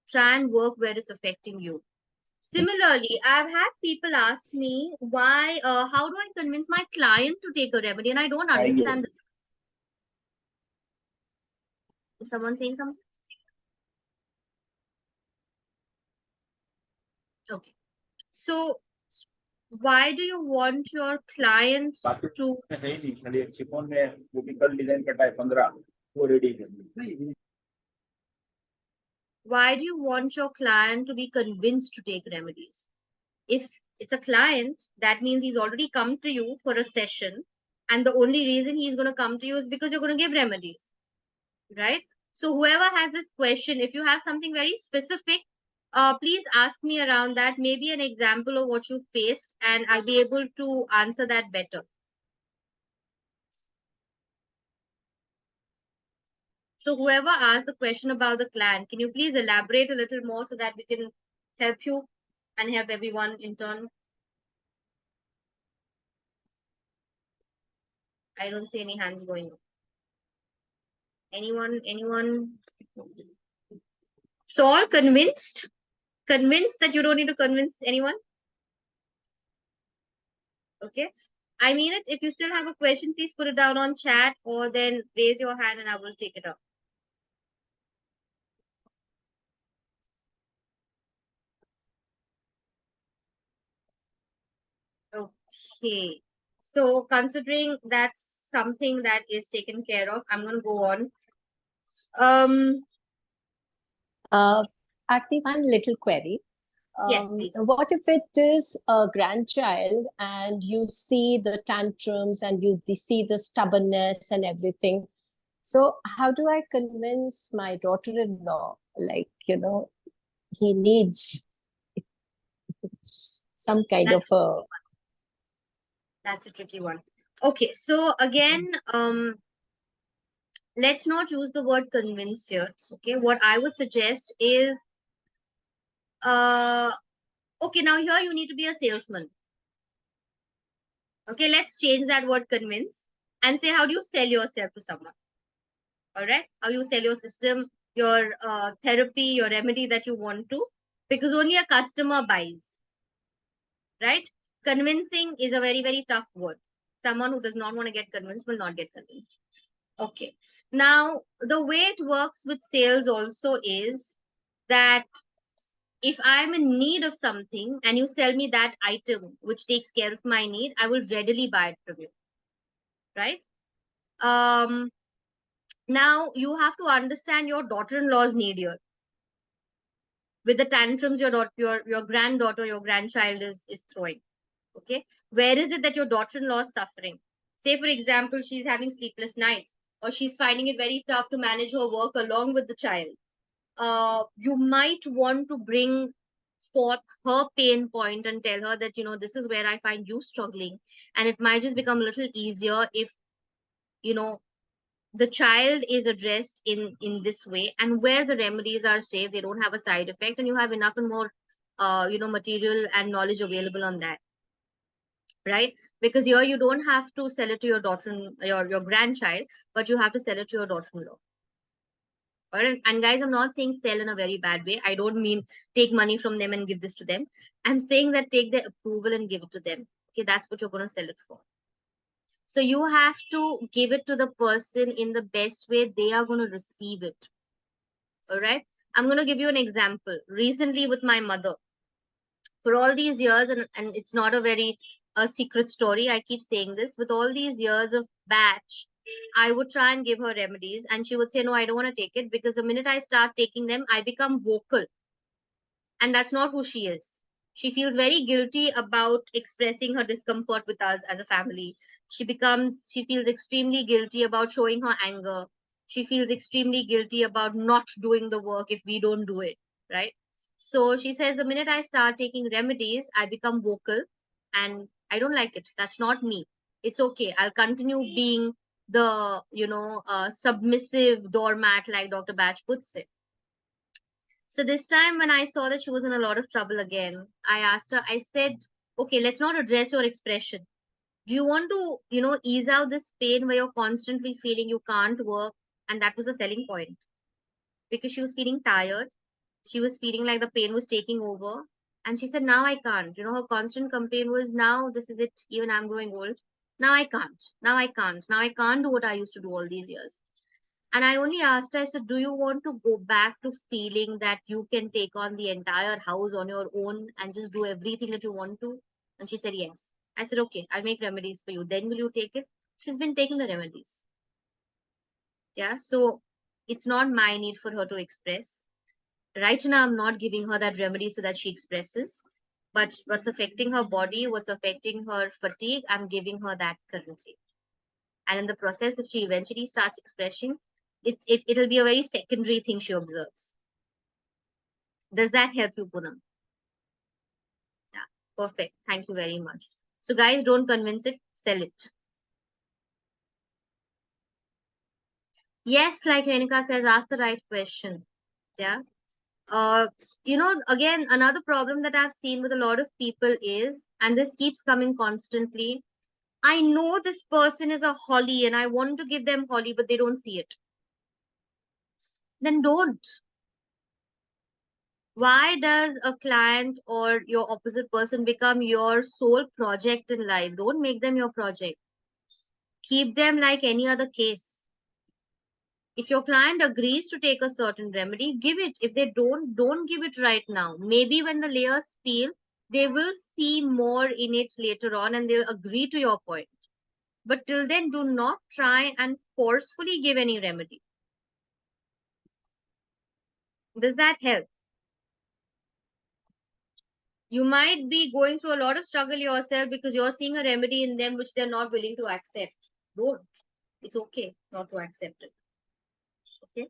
Try and work where it's affecting you. Similarly, I've had people ask me why, how do I convince my client to take a remedy? And I don't understand this. Is someone saying something? Okay. So, why do you want your client to... Why do you want your client to be convinced to take remedies? If it's a client, that means he's already come to you for a session, and the only reason he's going to come to you is because you're going to give remedies, right? So whoever has this question, if you have something very specific, please ask me around that, maybe an example of what you faced, and I'll be able to answer that better. So whoever asked the question about the client, can you please elaborate a little more so that we can help you and help everyone in turn? I don't see any hands going up. Anyone? So all convinced? Convinced that you don't need to convince anyone? Okay. I mean it. If you still have a question, please put it down on chat or then raise your hand and I will take it up. Okay. So considering that's something that is taken care of, I'm going to go on. Aarti, one little query. Yes, please. What if it is a grandchild and you see the tantrums and you see the stubbornness and everything? So how do I convince my daughter-in-law, like, you know, he needs some kind of a... That's a tricky one. Okay, so again, let's not use the word convince here. Okay, what I would suggest is, okay, now here you need to be a salesman. Okay, let's change that word convince and say, how do you sell yourself to someone? All right, how you sell your system, your therapy, your remedy that you want to, because only a customer buys, right? Convincing is a very, very tough word. Someone who does not want to get convinced will not get convinced. Okay. Now, the way it works with sales also is that if I'm in need of something and you sell me that item which takes care of my need, I will readily buy it from you. Right? Now you have to understand your daughter-in-law's need here. With the tantrums your granddaughter, your grandchild is throwing. Okay. Where is it that your daughter-in-law is suffering? Say, for example, she's having sleepless nights or she's finding it very tough to manage her work along with the child. You might want to bring forth her pain point and tell her that, you know, this is where I find you struggling. And it might just become a little easier if, you know, the child is addressed in this way, and where the remedies are safe, they don't have a side effect, and you have enough and more, you know, material and knowledge available on that. Right? Because here you don't have to sell it to your daughter, your grandchild, but you have to sell it to your daughter-in-law. Alright? And guys, I'm not saying sell in a very bad way. I don't mean take money from them and give this to them. I'm saying that take their approval and give it to them. Okay, that's what you're going to sell it for. So you have to give it to the person in the best way they are going to receive it. All right. I'm going to give you an example. Recently with my mother, for all these years, and it's not a very secret story, I keep saying this, with all these years of batch, I would try and give her remedies, and she would say, no, I don't want to take it, because the minute I start taking them, I become vocal. And that's not who she is. She feels very guilty about expressing her discomfort with us as a family. She feels extremely guilty about showing her anger. She feels extremely guilty about not doing the work if we don't do it, right? So she says, the minute I start taking remedies, I become vocal, and I don't like it. That's not me. It's okay. I'll continue being the, submissive doormat, like Dr. Bach puts it. So this time when I saw that she was in a lot of trouble again, I asked her, I said, okay, let's not address your expression. Do you want to, ease out this pain where you're constantly feeling you can't work? And that was a selling point, because she was feeling tired. She was feeling like the pain was taking over. And she said, now I can't. Her constant complaint was, now this is it. Even I'm growing old. Now I can't. Now I can't. Now I can't do what I used to do all these years. And I only asked her, I said, do you want to go back to feeling that you can take on the entire house on your own and just do everything that you want to? And she said, yes. I said, okay, I'll make remedies for you. Then will you take it? She's been taking the remedies. Yeah. So it's not my need for her to express. Right now, I'm not giving her that remedy so that she expresses. But what's affecting her body, what's affecting her fatigue, I'm giving her that currently. And in the process, if she eventually starts expressing, it'll be a very secondary thing she observes. Does that help you, Poonam? Yeah, perfect. Thank you very much. So guys, don't convince it, sell it. Yes, like Renika says, ask the right question. Yeah. Again, another problem that I've seen with a lot of people is, and this keeps coming constantly, I know this person is a holly and I want to give them holly, but they don't see it. Then don't. Why does a client or your opposite person become your sole project in life? Don't make them your project. Keep them like any other case. If your client agrees to take a certain remedy, give it. If they don't give it right now. Maybe when the layers peel, they will see more in it later on and they'll agree to your point. But till then, do not try and forcefully give any remedy. Does that help? You might be going through a lot of struggle yourself because you're seeing a remedy in them which they're not willing to accept. Don't. It's okay not to accept it. Okay.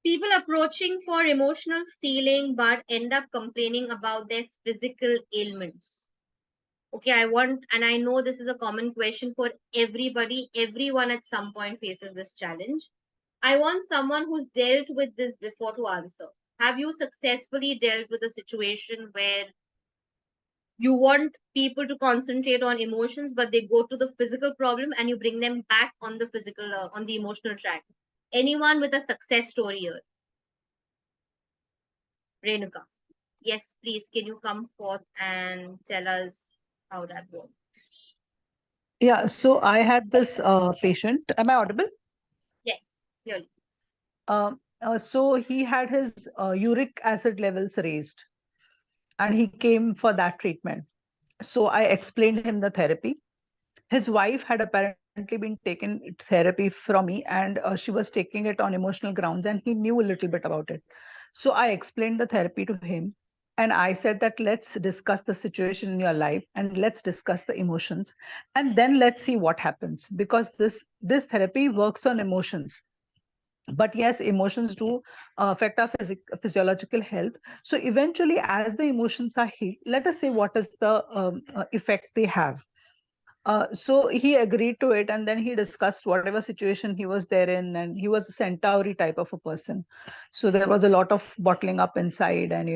People approaching for emotional feeling but end up complaining about their physical ailments. Okay, I know this is a common question for everybody. Everyone at some point faces this challenge. I want someone who's dealt with this before to answer. Have you successfully dealt with a situation where you want people to concentrate on emotions, but they go to the physical problem and you bring them back on the physical, on the emotional track? Anyone with a success story here? Renuka. Yes, please, can you come forth and tell us how that works? Yeah, so I had this patient. Am I audible? Yes, clearly. So he had his uric acid levels raised and he came for that treatment. So I explained him the therapy. His wife had apparently been taking therapy from me and she was taking it on emotional grounds and he knew a little bit about it. So I explained the therapy to him and I said that let's discuss the situation in your life and let's discuss the emotions and then let's see what happens, because this therapy works on emotions. But yes, emotions do affect our physiological health. So eventually, as the emotions are healed, let us say what is the effect they have. So he agreed to it, and then he discussed whatever situation he was there in, and he was a centauri type of a person. So there was a lot of bottling up inside, and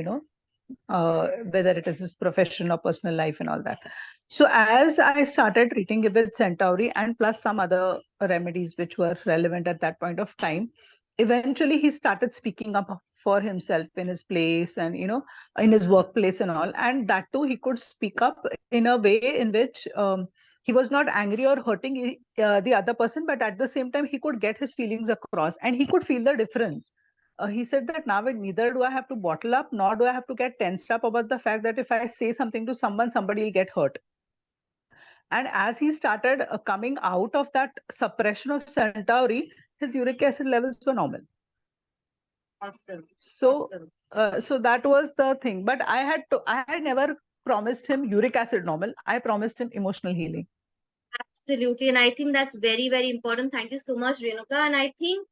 whether it is his profession or personal life and all that. So as I started treating it with centauri and plus some other remedies which were relevant at that point of time, eventually he started speaking up for himself in his place and in his workplace and all, and that too he could speak up in a way in which he was not angry or hurting the other person, but at the same time he could get his feelings across and he could feel the difference he said that now neither do I have to bottle up, nor do I have to get tensed up about the fact that if I say something to someone, somebody will get hurt. And as he started coming out of that suppression of centauri, his uric acid levels were normal. Awesome. So, Awesome. so that was the thing. But I had never promised him uric acid normal. I promised him emotional healing. Absolutely. And I think that's very, very important. Thank you so much, Renuka. And I think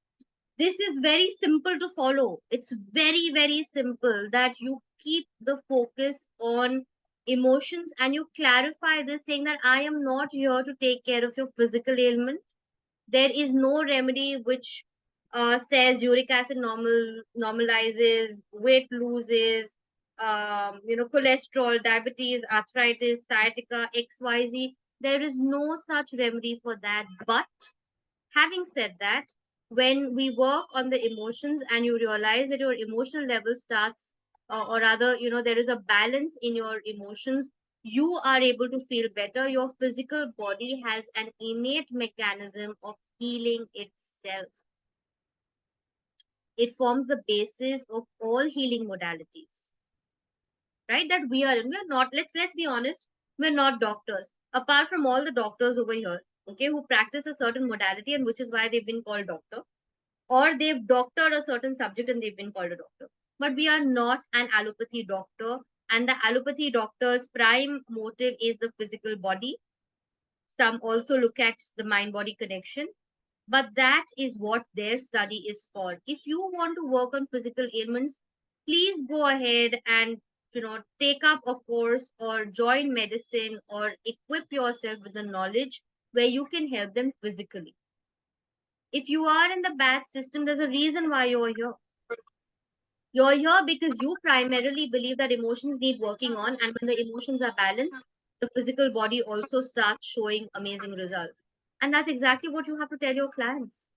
this is very simple to follow. It's very, very simple that you keep the focus on emotions and you clarify this saying that I am not here to take care of your physical ailment. There is no remedy which says uric acid normalizes, weight loses, cholesterol, diabetes, arthritis, sciatica, XYZ. There is no such remedy for that. But having said that, when we work on the emotions and you realize that your emotional level starts, or rather, there is a balance in your emotions, you are able to feel better. Your physical body has an innate mechanism of healing itself. It forms the basis of all healing modalities, right? That we are in. We're not, let's be honest, we're not doctors. Apart from all the doctors over here, okay, who practice a certain modality and which is why they've been called doctor, or they've doctored a certain subject and they've been called a doctor. But we are not an allopathy doctor, and the allopathy doctor's prime motive is the physical body. Some also look at the mind-body connection, but that is what their study is for. If you want to work on physical ailments, please go ahead and take up a course or join medicine or equip yourself with the knowledge where you can help them physically. If you are in the BACH system, there's a reason why you're here. You're here because you primarily believe that emotions need working on, and when the emotions are balanced, the physical body also starts showing amazing results. And that's exactly what you have to tell your clients.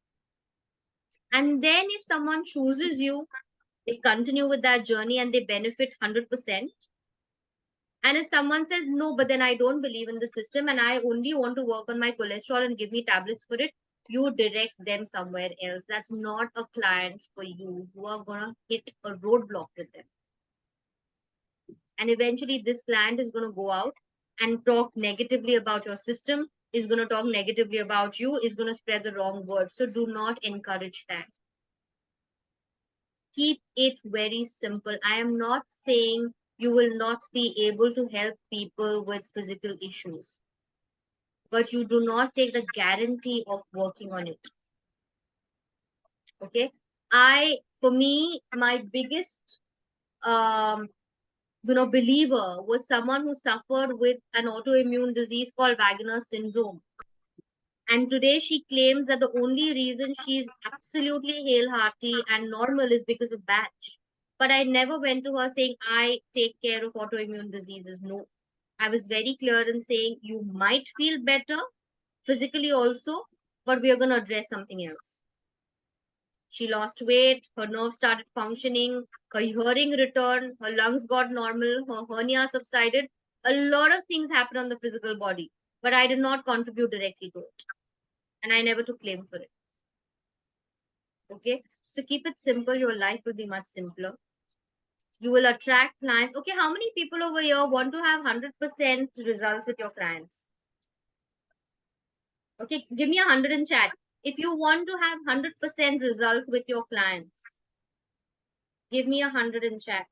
And then if someone chooses you, they continue with that journey and they benefit 100%. And if someone says, no, but then I don't believe in the system and I only want to work on my cholesterol and give me tablets for it, you direct them somewhere else. That's not a client for you. You are going to hit a roadblock with them. And eventually this client is going to go out and talk negatively about your system, is going to talk negatively about you, is going to spread the wrong word. So do not encourage that. Keep it very simple. I am not saying you will not be able to help people with physical issues, but you do not take the guarantee of working on it. Okay. For me, my biggest, believer was someone who suffered with an autoimmune disease called Wagner syndrome. And today she claims that the only reason she's absolutely hale-hearty and normal is because of BACH. But I never went to her saying, I take care of autoimmune diseases. No. I was very clear in saying, you might feel better physically also, but we are going to address something else. She lost weight, her nerves started functioning, her hearing returned, her lungs got normal, her hernia subsided. A lot of things happened on the physical body, but I did not contribute directly to it. And I never took claim for it. Okay, so keep it simple. Your life will be much simpler. You will attract clients. Okay, how many people over here want to have 100% results with your clients? Okay, give me 100 in chat. If you want to have 100% results with your clients, give me 100 in chat.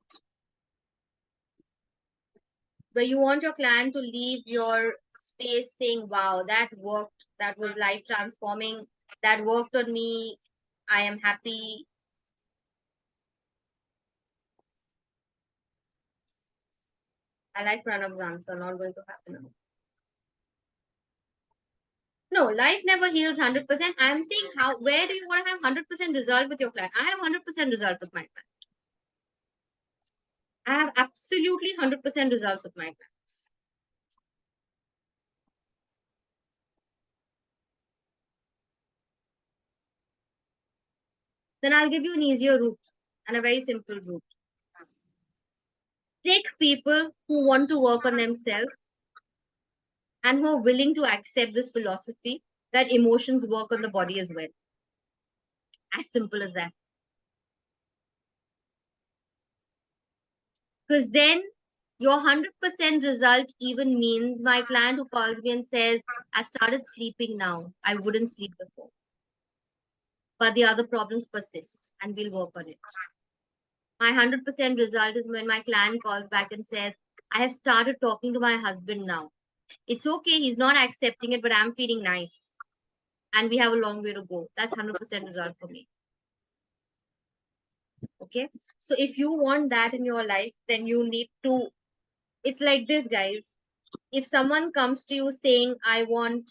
Where you want your client to leave your space saying, wow, that worked. That was life transforming. That worked on me. I am happy. I like Pranav's answer, not going to happen now. No, life never heals 100%. I am saying where do you want to have 100% result with your client? I have 100% result with my client. I have absolutely 100% results with my clients. Then I'll give you an easier route and a very simple route. Take people who want to work on themselves and who are willing to accept this philosophy that emotions work on the body as well. As simple as that. Because then your 100% result even means my client who calls me and says, I've started sleeping now. I wouldn't sleep before. But the other problems persist and we'll work on it. My 100% result is when my client calls back and says, I have started talking to my husband now. It's okay, he's not accepting it, but I'm feeling nice. And we have a long way to go. That's 100% result for me. Okay. So if you want that in your life, then you need to, it's like this, guys. If someone comes to you saying, I want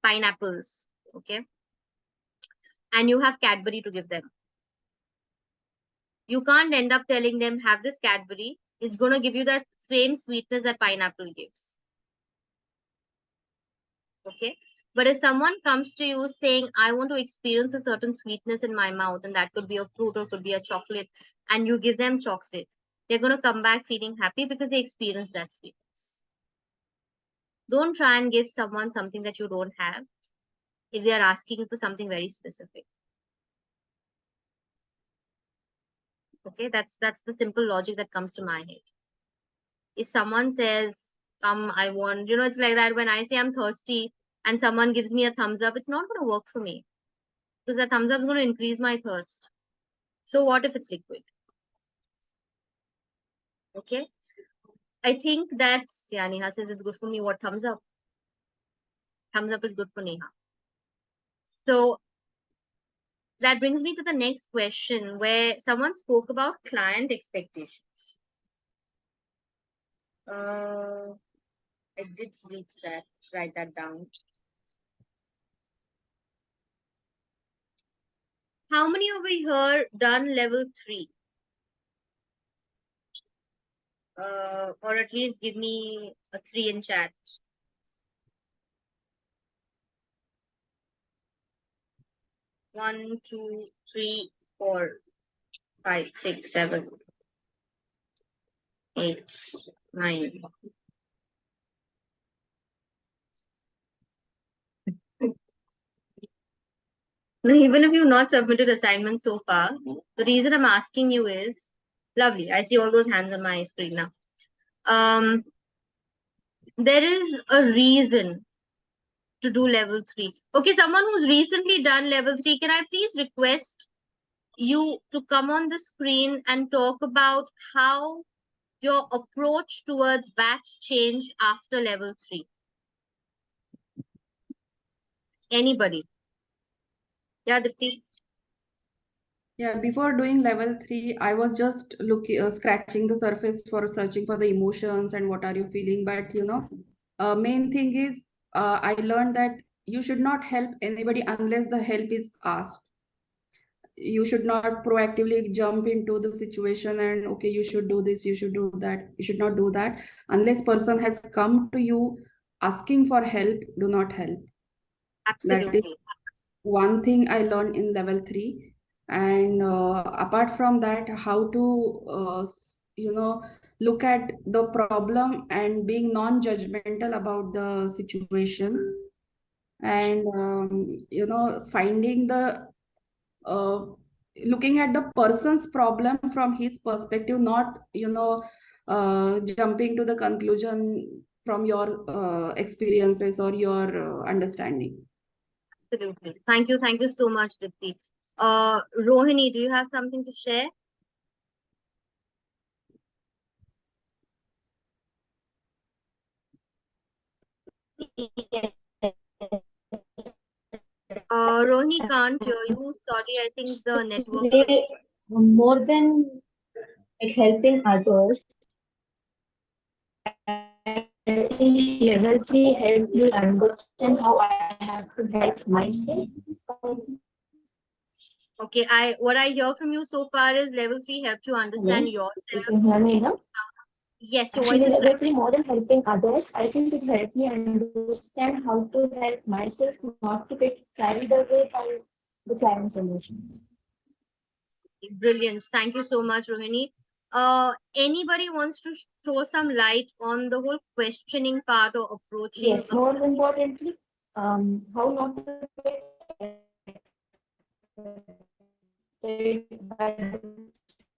pineapples, okay, and you have Cadbury to give them, you can't end up telling them, have this Cadbury. It's going to give you that same sweetness that pineapple gives. Okay. But if someone comes to you saying, I want to experience a certain sweetness in my mouth, and that could be a fruit or could be a chocolate, and you give them chocolate, they're going to come back feeling happy because they experienced that sweetness. Don't try and give someone something that you don't have if they are asking you for something very specific. Okay, that's the simple logic that comes to my head. If someone says, come, I want, it's like that when I say I'm thirsty and someone gives me a thumbs up, it's not going to work for me because that thumbs up is going to increase my thirst. So what if it's liquid? Okay, I think that's, yeah, Neha says it's good for me. What thumbs up? Thumbs up is good for Neha. So that brings me to the next question where someone spoke about client expectations. I did read that, write that down. How many over here done level 3? Or at least give me a 3 in chat. One, two, three, 4, 5, 6, 7, 8, 9. Now, even if you've not submitted assignments so far, the reason I'm asking you is, lovely, I see all those hands on my screen now. There is a reason to do level 3. Okay, someone who's recently done level 3, can I please request you to come on the screen and talk about how your approach towards batch changed after level 3? Anybody? Yeah, Dipti. Yeah, before doing level 3, I was just looking, scratching the surface for searching for the emotions and what are you feeling. But main thing is, I learned that you should not help anybody unless the help is asked. You should not proactively jump into the situation and okay, you should do this, you should do that. You should not do that unless person has come to you asking for help. Do not help. Absolutely. That is one thing I learned in level 3. And apart from that, how to look at the problem and being non-judgmental about the situation, and finding the looking at the person's problem from his perspective, not jumping to the conclusion from your experiences or your understanding. Absolutely. Thank you so much, Dipti. Rohini, do you have something to share? Rohini can't hear you. Sorry, I think the network is... More than like helping others, I think level 3 helped me understand how I have to help myself. Okay, what I hear from you so far is level 3 helped you understand You yourself. can hear me now? Yes, your Actually, voice is level 3 more than helping others, I think it helped me understand how to help myself, not to get carried away by the client's emotions. brilliant. Thank you so much, Rohini. Anybody wants to throw some light on the whole questioning part or approaching? Yes, more importantly, how not to get affected by the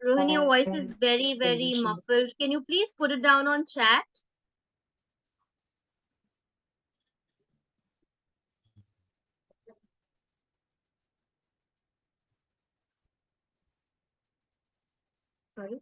Rohini, your voice is very, very muffled. Can you please put it down on chat? Sorry.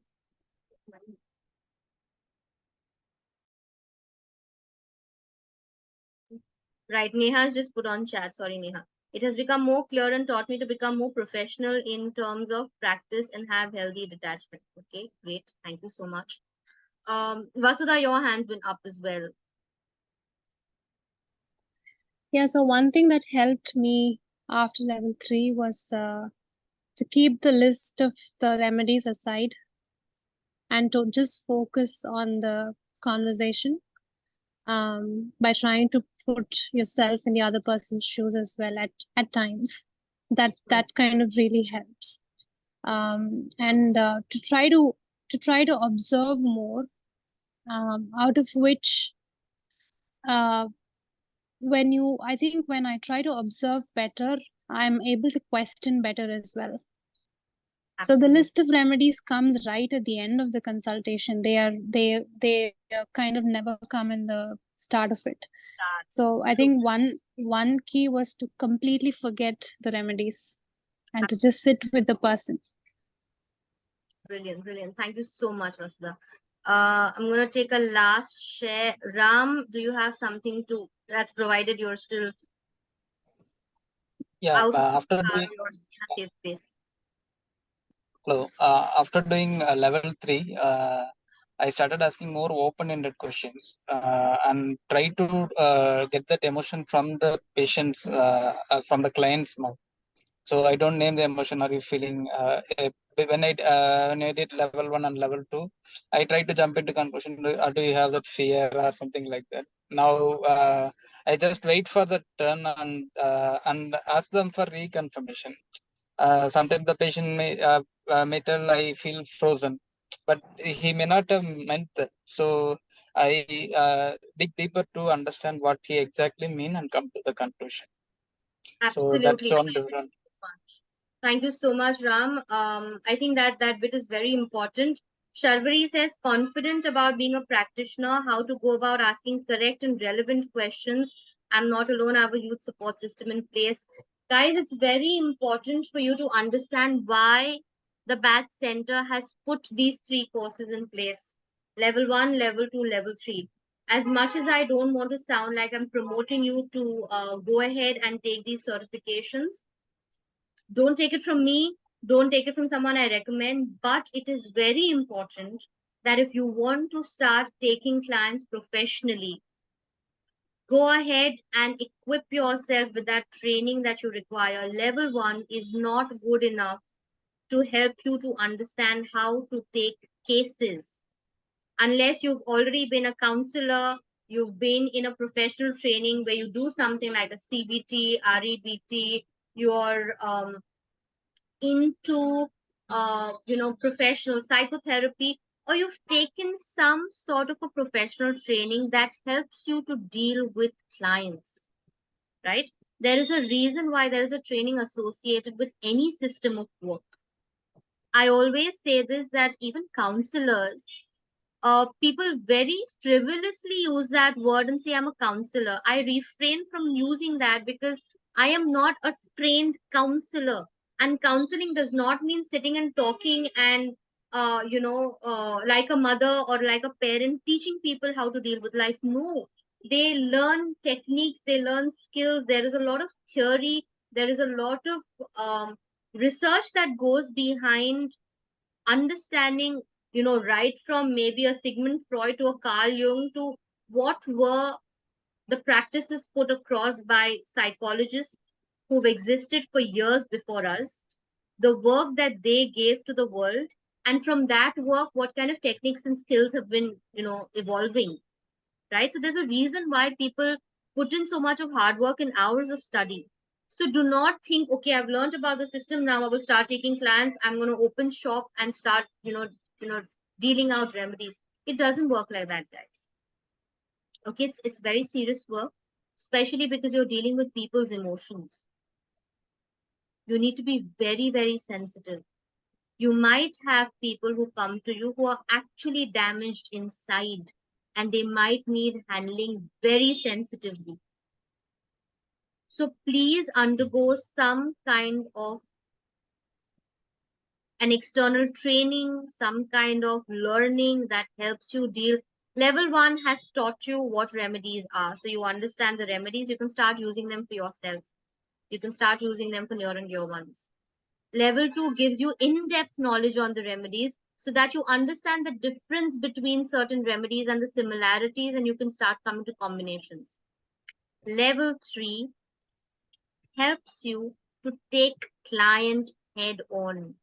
Right, Neha's just put on chat. Sorry, Neha. It has become more clear and taught me to become more professional in terms of practice and have healthy detachment. Okay, great. Thank you so much. Vasudha, your hand's been up as well. Yeah, so one thing that helped me after level 3 was to keep the list of the remedies aside and to just focus on the conversation by trying to put yourself in the other person's shoes as well at times. That kind of really helps. And to try to observe more, out of which I think when I try to observe better, I'm able to question better as well. So the list of remedies comes right at the end of the consultation. They kind of never come in the start of it. So I think one key was to completely forget the remedies and to just sit with the person. Brilliant, brilliant. Thank you so much, Vasudha. I'm going to take a last share. Ram, do you have something that's provided you're still out after doing your safe space? hello, after doing level 3, I started asking more open-ended questions and try to get that emotion from the patients, from the client's mouth. So I don't name the emotion. Are you feeling? When I did level 1 and level 2, I tried to jump into conclusion. Do you have that fear or something like that? Now I just wait for the turn and ask them for reconfirmation. Sometimes the patient may tell I feel frozen, but he may not have meant that. So I dig deeper to understand what he exactly mean and come to the conclusion. Absolutely. So that's on different. Thank you so much, Ram. I think that bit is very important. Sharvari says, confident about being a practitioner, how to go about asking correct and relevant questions. I'm not alone. I have a youth support system in place. Guys, it's very important for you to understand why the BACH Center has put these 3 courses in place. Level 1, Level 2, Level 3. As much as I don't want to sound like I'm promoting you to go ahead and take these certifications, don't take it from me, don't take it from someone I recommend, but it is very important that if you want to start taking clients professionally, go ahead and equip yourself with that training that you require. Level 1 is not good enough to help you to understand how to take cases. Unless you've already been a counselor, you've been in a professional training where you do something like a CBT, REBT, you're into professional psychotherapy, or you've taken some sort of a professional training that helps you to deal with clients, right? There is a reason why there is a training associated with any system of work. I always say this, that even counselors, people very frivolously use that word and say I'm a counselor. I refrain from using that because I am not a trained counselor, and counseling does not mean sitting and talking and like a mother or like a parent teaching people how to deal with life. No, they learn techniques, they learn skills. There is a lot of theory, there is a lot of research that goes behind understanding, right from maybe a Sigmund Freud to a Carl Jung, to what were the practices put across by psychologists who've existed for years before us, the work that they gave to the world, and from that work, what kind of techniques and skills have been, evolving, right? So there's a reason why people put in so much of hard work and hours of study. So do not think, okay, I've learned about the system, now I will start taking clients, I'm going to open shop and start, dealing out remedies. It doesn't work like that, guys. Okay, it's very serious work, especially because you're dealing with people's emotions. You need to be very, very sensitive. You might have people who come to you who are actually damaged inside, and they might need handling very sensitively. So please undergo some kind of an external training, some kind of learning that helps you deal. Level 1 has taught you what remedies are. So you understand the remedies, you can start using them for yourself. You can start using them for near and dear ones. Level 2 gives you in-depth knowledge on the remedies so that you understand the difference between certain remedies and the similarities, and you can start coming to combinations. Level 3 helps you to take client head on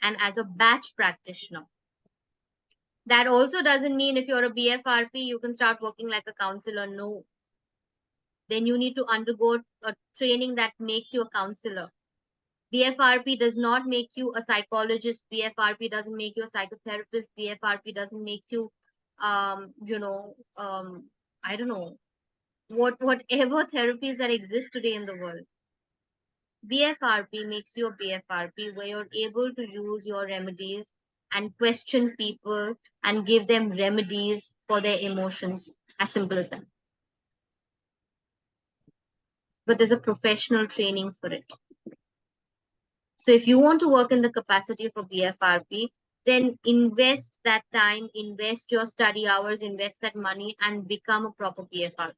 and as a batch practitioner. That also doesn't mean if you're a BFRP, you can start working like a counselor. No. Then you need to undergo a training that makes you a counselor. BFRP does not make you a psychologist. BFRP doesn't make you a psychotherapist. BFRP doesn't make you, I don't know, whatever therapies that exist today in the world. BFRP makes you a BFRP where you're able to use your remedies and question people and give them remedies for their emotions. As simple as that. But there's a professional training for it. So if you want to work in the capacity of a BFRP, then invest that time, invest your study hours, invest that money, and become a proper BFRP.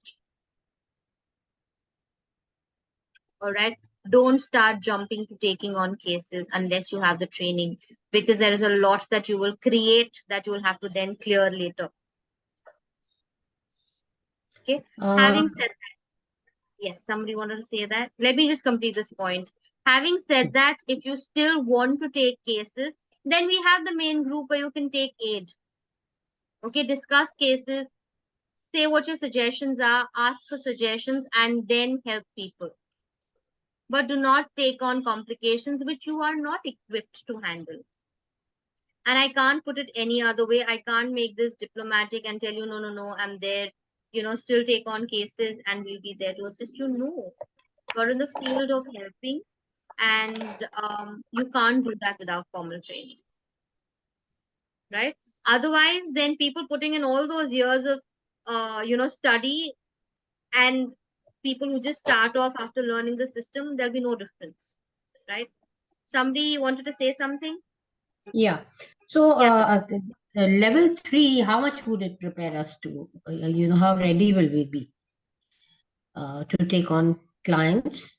All right. Don't start jumping to taking on cases unless you have the training, because there is a lot that you will create that you will have to then clear later. Okay. Having said that, yes, somebody wanted to say that. Let me just complete this point. Having said that, if you still want to take cases, then we have the main group where you can take aid. Okay, discuss cases, say what your suggestions are, ask for suggestions, and then help people. But do not take on complications which you are not equipped to handle. And I can't put it any other way. I can't make this diplomatic and tell you, no, I'm there, still take on cases and we'll be there to assist you. No, you're in the field of helping, and you can't do that without formal training. Right? Otherwise, then people putting in all those years of, study, and people who just start off after learning the system, there'll be no difference. Right? Somebody wanted to say something? Yeah. So, level 3, how much would it prepare us to, how ready will we be to take on clients?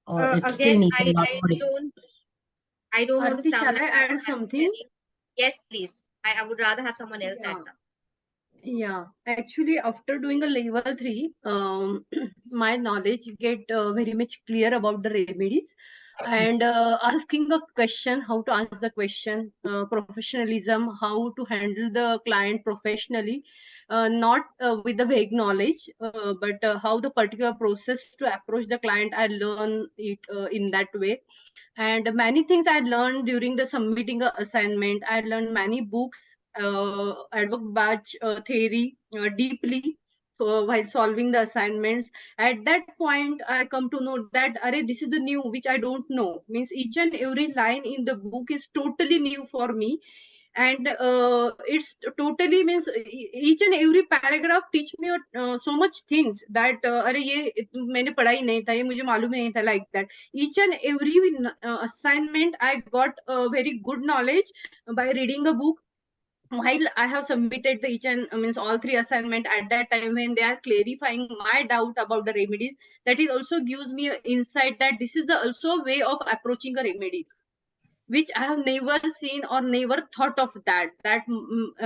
Or it Again, still needs a lot more. I don't want to Aarti, sound shall like I I'm add something? Yes, please. I would rather have someone else add something. Yeah, actually, after doing a level 3, my knowledge get very much clear about the remedies, and asking a question, how to answer the question, professionalism, how to handle the client professionally, not with the vague knowledge, but how the particular process to approach the client, I learn it in that way. And many things I learned during the submitting a assignment. I learned many books, advocate batch theory deeply while solving the assignments. At that point, I come to know that this is the new which I don't know. Means each and every line in the book is totally new for me, and it's totally means each and every paragraph teach me so much things that अरे ये मैंने पढ़ा ही नहीं था, ये मुझे मालूम ही नहीं था, like that. Each and every assignment I got very good knowledge by reading a book. While I have submitted the each and means all 3 assignment at that time, when they are clarifying my doubt about the remedies, that it also gives me an insight that this is the also way of approaching a remedies, which I have never seen or never thought of that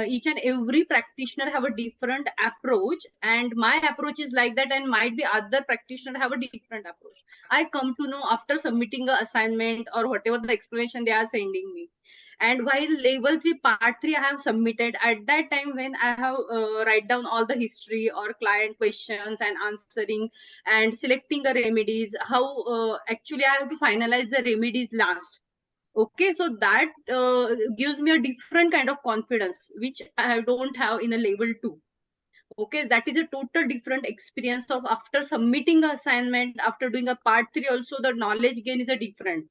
each and every practitioner have a different approach, and my approach is like that, and might be other practitioner have a different approach. I come to know after submitting a assignment or whatever the explanation they are sending me. And while level 3 part 3 I have submitted, at that time when I have write down all the history or client questions and answering and selecting the remedies, how actually I have to finalize the remedies last. Okay, so that gives me a different kind of confidence which I don't have in a level 2. Okay, that is a total different experience of after submitting an assignment, after doing a part 3 also the knowledge gain is a different.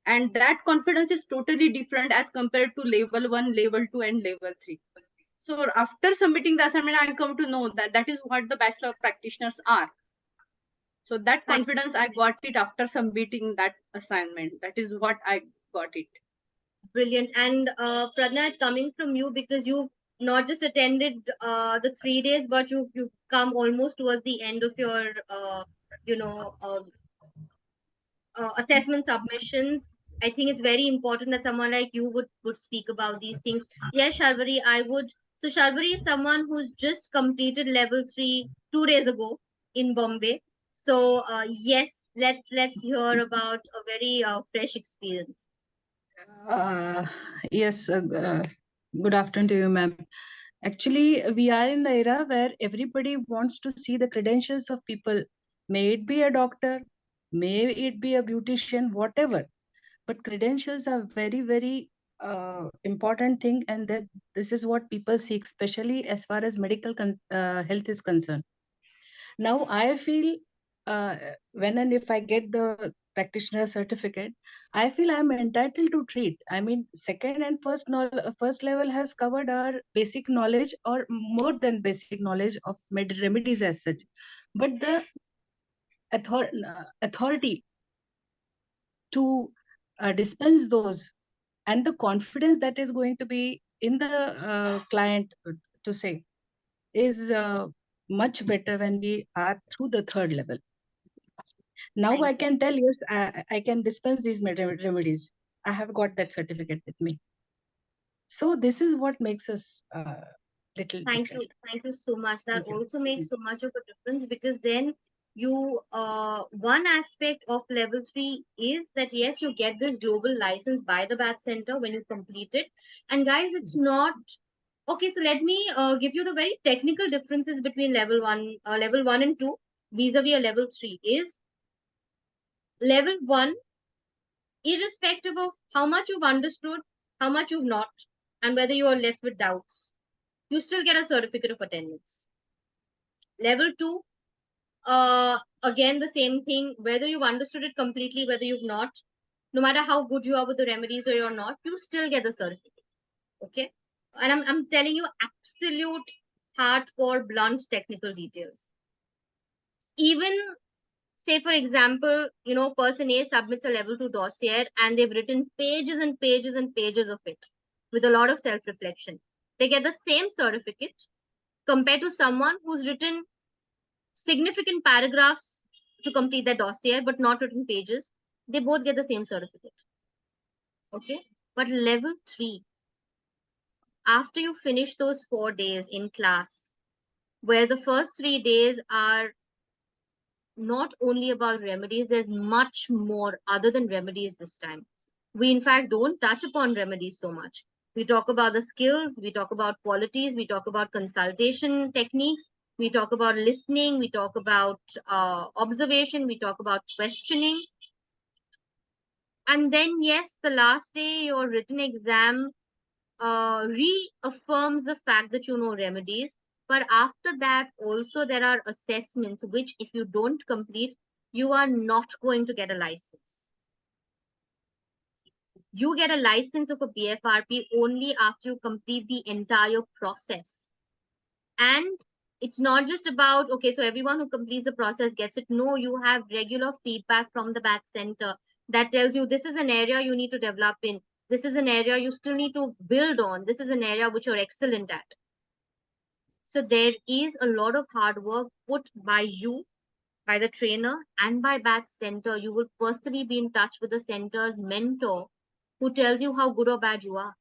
And that confidence is totally different as compared to level 1, level 2, and level 3. So after submitting the assignment, I come to know that that is what the bachelor practitioners are. So that confidence, I got it after submitting that assignment. That is what I got it. Brilliant. And Pradna, coming from you, because you not just attended the 3 days, but you've come almost towards the end of your you know assessment submissions. I think it's very important that someone like you would speak about these things. Yes, Sharvari, I would. So Sharvari is someone who's just completed level 3 2 days ago in Bombay. So yes, let's hear about a very fresh experience. Yes, good afternoon to you, ma'am. Actually, we are in the era where everybody wants to see the credentials of people. May it be a doctor, may it be a beautician, whatever. But credentials are very, very important thing, and that this is what people seek, especially as far as medical health is concerned. Now, I feel when and if I get the practitioner certificate, I feel I'm entitled to treat. I mean, second and first level has covered our basic knowledge or more than basic knowledge of remedies as such. But the authority to dispense those and the confidence that is going to be in the client to say is much better when we are through the third level. Now I can tell, yes, I can dispense these remedies. I have got that certificate with me. So this is what makes us little Thank different. you so much. That Thank you. also makes so much of a difference, because then you one aspect of level 3 is that yes, you get this global license by the BACH Center when you complete it. And guys, it's not okay. So let me give you the very technical differences between level 1 and 2 vis-a-vis a level 3 is level 1, irrespective of how much you've understood, how much you've not, and whether you are left with doubts, you still get a certificate of attendance. Level 2, again the same thing, whether you've understood it completely, whether you've not, no matter how good you are with the remedies or you're not, you still get the certificate. Okay. And I'm telling you absolute hardcore blunt technical details. Even say for example, person A submits a level 2 dossier and they've written pages and pages and pages of it with a lot of self-reflection. They get the same certificate compared to someone who's written significant paragraphs to complete their dossier but not written pages. They both get the same certificate. Okay. But level 3, after you finish those 4 days in class, where the first 3 days are not only about remedies, there's much more other than remedies this time. We in fact don't touch upon remedies so much. We talk about the skills, we talk about qualities, we talk about consultation techniques, we talk about listening, we talk about observation, we talk about questioning. And then yes, the last day your written exam reaffirms the fact that you know remedies. But after that, also there are assessments which, if you don't complete, you are not going to get a license. You get a license of a BFRP only after you complete the entire process. And it's not just about, okay, so everyone who completes the process gets it. No, you have regular feedback from the BACH Center that tells you this is an area you need to develop in. This is an area you still need to build on. This is an area which you're excellent at. So there is a lot of hard work put by you, by the trainer, and by BACH Center. You will personally be in touch with the center's mentor who tells you how good or bad you are.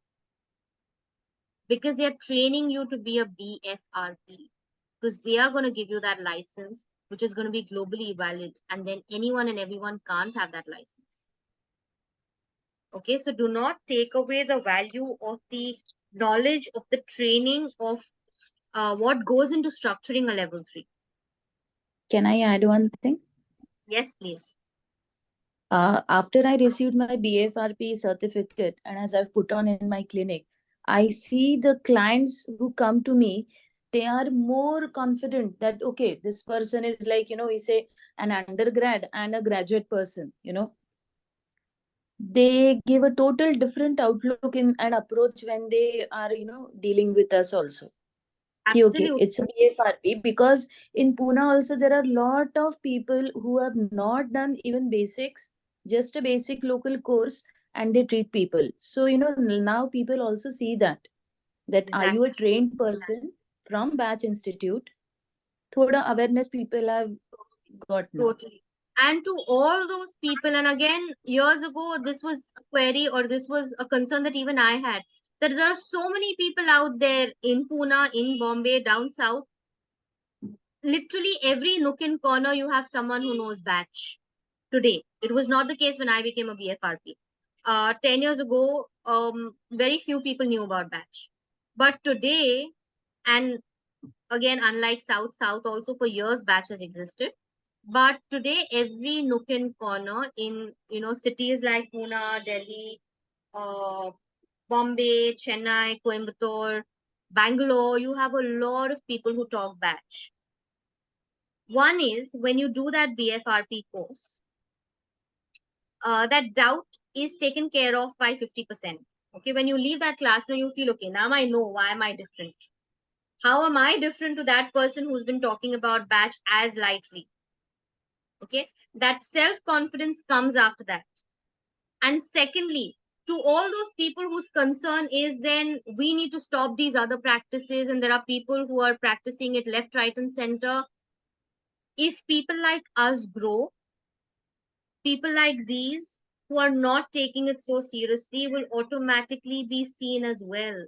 Because they are training you to be a BFRP. Because they are going to give you that license, which is going to be globally valid. And then anyone and everyone can't have that license. Okay, so do not take away the value of the knowledge of the training of what goes into structuring a level 3. Can I add one thing? Yes, please. After I received my BFRP certificate and as I've put on in my clinic, I see the clients who come to me, they are more confident that, okay, this person is like, we say an undergrad and a graduate person, they give a total different outlook in and approach when they are, dealing with us also. Okay, Absolutely. it's a BFRP because in Pune also there are a lot of people who have not done even basics, just a basic local course, and they treat people. So, now people also see that are you a Exactly. trained person from Batch Institute? Thoda awareness people have got now. Totally. And to all those people, and again, years ago, this was a query or this was a concern that even I had, that there are so many people out there in Pune, in Bombay, down south. Literally every nook and corner, you have someone who knows Batch today. It was not the case when I became a BFRP. 10 years ago, very few people knew about Batch. But today, and again, unlike South also for years, Batch has existed. But today, every nook and corner in cities like Pune, Delhi, Bombay, Chennai, Coimbatore, Bangalore, you have a lot of people who talk Batch. One is when you do that BFRP course, that doubt is taken care of by 50%. Okay, when you leave that class, now you feel okay. Now I know why am I different. How am I different to that person who's been talking about Batch as lightly? Okay, that self-confidence comes after that. And secondly, to all those people whose concern is then we need to stop these other practices and there are people who are practicing it left, right, and center. If people like us grow, people like these who are not taking it so seriously will automatically be seen as well.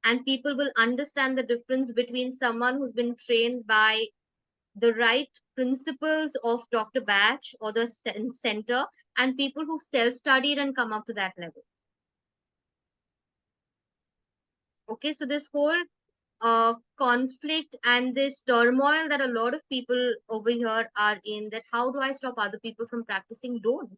And people will understand the difference between someone who's been trained by the right principles of Dr. Bach or the center and people who self-studied and come up to that level. Okay, so this whole conflict and this turmoil that a lot of people over here are in, that how do I stop other people from practicing? Don't.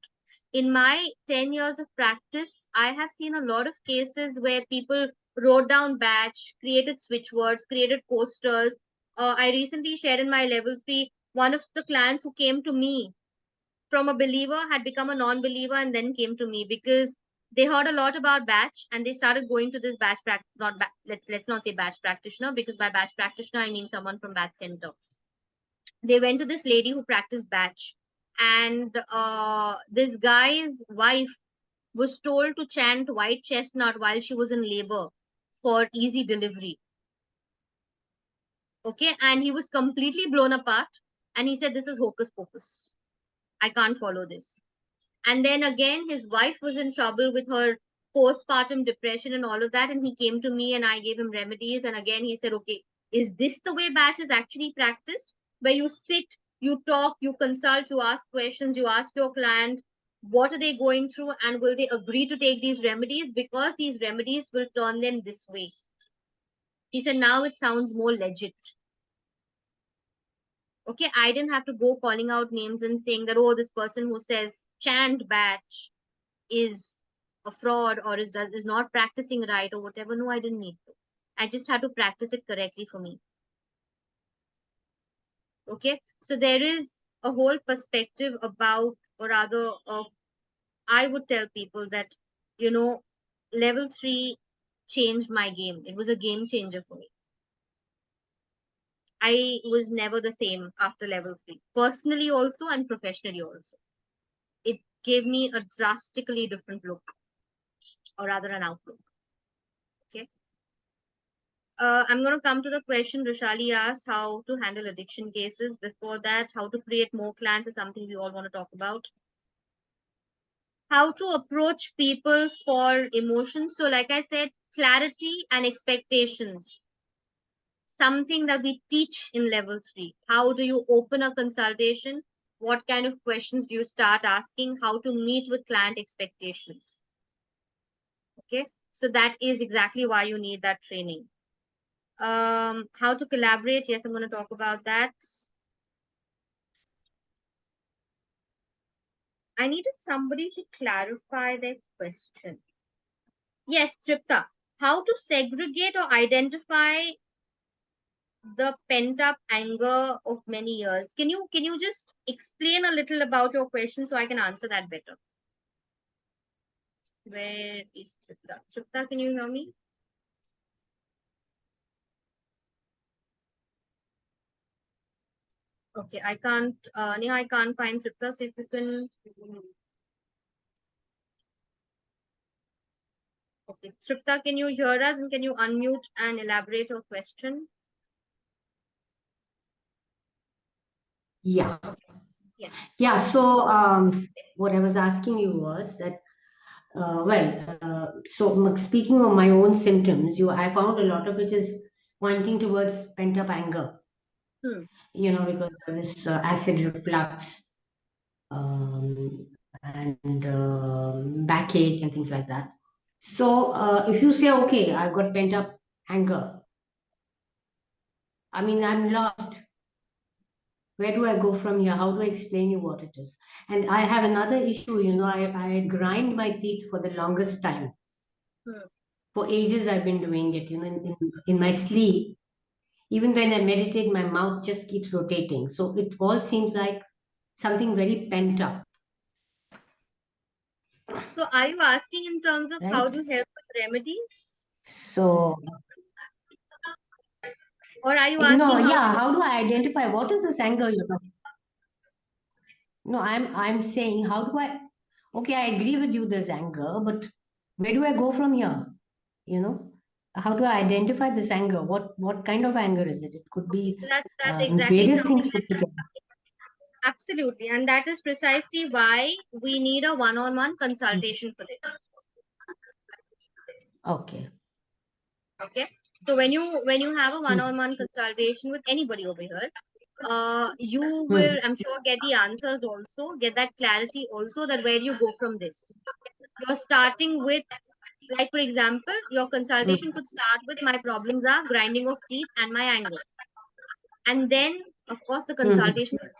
In my 10 years of practice, I have seen a lot of cases where people wrote down Batch, created switch words, created posters. I recently shared in my level 3, one of the clients who came to me from a believer had become a non-believer and then came to me because they heard a lot about Batch and they started going to this Batch let's not say Batch practitioner, because by Batch practitioner I mean someone from Batch center. They went to this lady who practiced Batch, and this guy's wife was told to chant white chestnut while she was in labor for easy delivery. Okay, and he was completely blown apart and he said, this is hocus pocus, I can't follow this. And then again, his wife was in trouble with her postpartum depression and all of that. And he came to me and I gave him remedies. And again, he said, okay, is this the way Batch is actually practiced? Where you sit, you talk, you consult, you ask questions, you ask your client, what are they going through? And will they agree to take these remedies? Because these remedies will turn them this way. He said, now it sounds more legit. Okay, I didn't have to go calling out names and saying that, oh, this person who says chant Batch is a fraud or is not practicing right or whatever. No, I didn't need to. I just had to practice it correctly for me. Okay, so there is a whole perspective about, or rather, I would tell people that, level 3 changed my game. It was a game changer for me. I was never the same after level 3, personally also and professionally also. It gave me a drastically different look, or rather an outlook. Okay. I'm going to come to the question Rishali asked, how to handle addiction cases. Before that, how to create more clients is something we all want to talk about. How to approach people for emotions. So like I said, clarity and expectations. Something that we teach in level 3. How do you open a consultation? What kind of questions do you start asking? How to meet with client expectations. Okay, so that is exactly why you need that training. How to collaborate. Yes, I'm going to talk about that. I needed somebody to clarify their question. Yes, Tripta. How to segregate or identify the pent up anger of many years? Can you just explain a little about your question so I can answer that better? Where is Tripta? Tripta, can you hear me? Okay, I can't, Neha, I can't find Tripta, so if you can. Okay, Tripta, can you hear us and can you unmute and elaborate your question? Yeah. Yes. Yeah. So what I was asking you was that, speaking of my own symptoms, I found a lot of it is pointing towards pent-up anger. Because of this acid reflux and backache and things like that. So if you say, okay, I've got pent-up anger, I mean, I'm lost. Where do I go from here? How do I explain you what it is? And I have another issue, I grind my teeth for the longest time. For ages, I've been doing it, in my sleep. Even when I meditate, my mouth just keeps rotating. So it all seems like something very pent up. So are you asking in terms of how Right. to help with remedies? So, Or are you asking how do I identify what is this anger you're talking? No, I'm saying how do I? Okay, I agree with you. There's anger, but where do I go from here? How do I identify this anger? What kind of anger is it? It could be So that's exactly various something things put together. Absolutely. And that is precisely why we need a one-on-one consultation for this. Okay. Okay. So when you have a one-on-one consultation with anybody over here, you will, I'm sure, get the answers also, get that clarity also, that where you go from this. You're starting with, like, for example, your consultation could start with my problems are grinding of teeth and my anger. And then, of course, the consultation will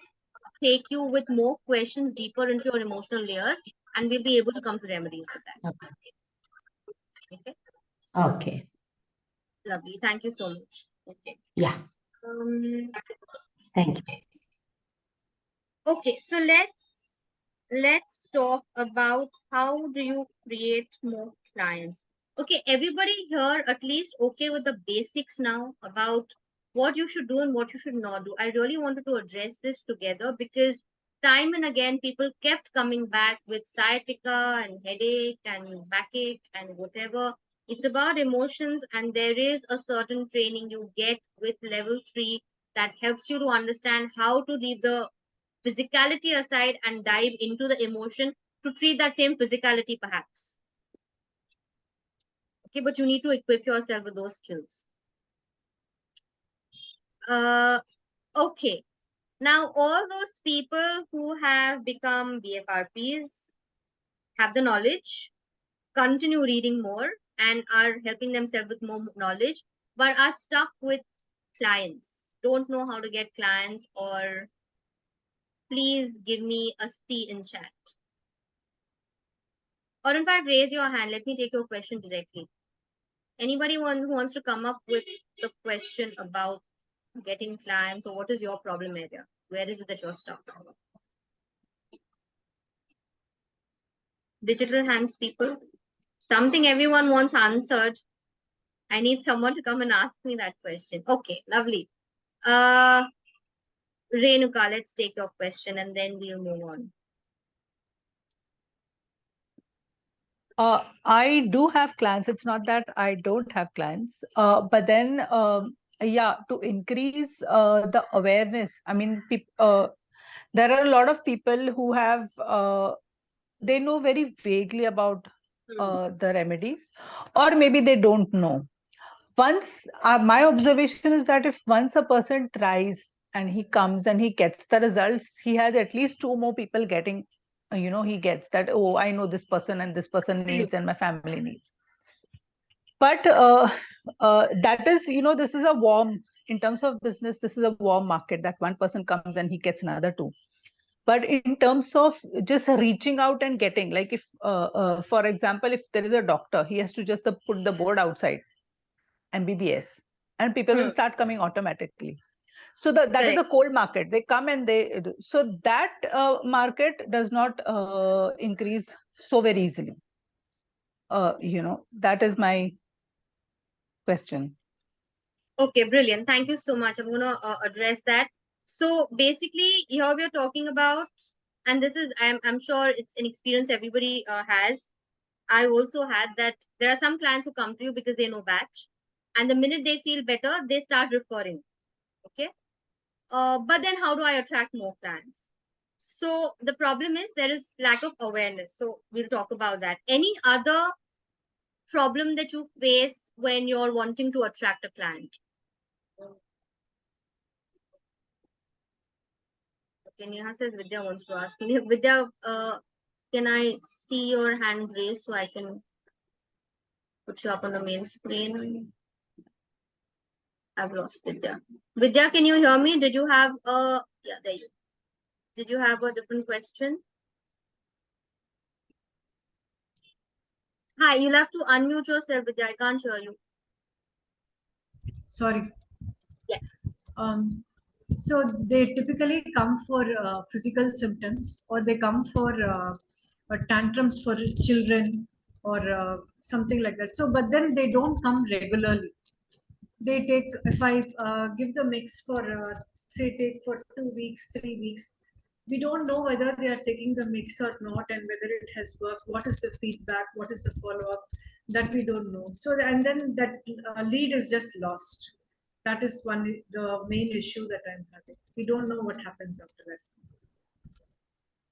take you with more questions deeper into your emotional layers, and we'll be able to come to remedies with that. Okay. Okay. Lovely. Thank you so much. Okay. Yeah. Thank you. Okay, so let's talk about how do you create more clients. Okay, everybody here at least okay with the basics now about what you should do and what you should not do. I really wanted to address this together because time and again people kept coming back with sciatica and headache and backache and whatever. It's about emotions, and there is a certain training you get with level 3 that helps you to understand how to leave the physicality aside and dive into the emotion to treat that same physicality perhaps. Okay, but you need to equip yourself with those skills. Okay. Now, all those people who have become BFRPs have the knowledge, continue reading more, and are helping themselves with more knowledge, but are stuck with clients, don't know how to get clients, or please give me a C in chat. Or in fact, raise your hand. Let me take your question directly. Anybody who wants to come up with the question about getting clients, or what is your problem area? Where is it that you're stuck? Digital hands, people. Something everyone wants answered. I need someone to come and ask me that question. Okay, lovely. Renuka, let's take your question and then we'll move on. I do have clients. It's not that I don't have clients. But then, yeah, to increase the awareness, I mean, there are a lot of people who have, they know very vaguely about the remedies, or maybe they don't know. Once, my observation is that if once a person tries and he comes and he gets the results, he has at least 2 more people getting, he gets that, oh, I know this person and this person needs and my family needs. But that is, this is a warm, in terms of business, this is a warm market that one person comes and he gets another 2. But in terms of just reaching out and getting, like if, for example, if there is a doctor, he has to just put the board outside, MBBS, and people will start coming automatically. So that is a cold market. They come and so that market does not increase so very easily. That is my question. Okay, brilliant. Thank you so much. I'm going to address that. So basically, here we are talking about, and this is, I'm sure it's an experience everybody has. I also had that there are some clients who come to you because they know batch, and the minute they feel better, they start referring. Okay. But then how do I attract more clients? So the problem is there is lack of awareness. So we'll talk about that. Any other problem that you face when you're wanting to attract a client? Okay, Neha says Vidya wants to ask. Vidya, can I see your hand raised so I can put you up on the main screen? I've lost Vidya. Vidya, can you hear me? Did you have yeah, there you. Did you have a different question? Hi, you'll have to unmute yourself, Vidya. I can't hear you. Sorry. Yes. So they typically come for physical symptoms, or they come for tantrums for children, or something like that. So, but then they don't come regularly. They take, if I give the mix for, say, take for 2 weeks, 3 weeks, we don't know whether they are taking the mix or not, and whether it has worked, what is the feedback, what is the follow-up, that we don't know. So, and then that lead is just lost. That is the main issue that I'm having. We don't know what happens after that.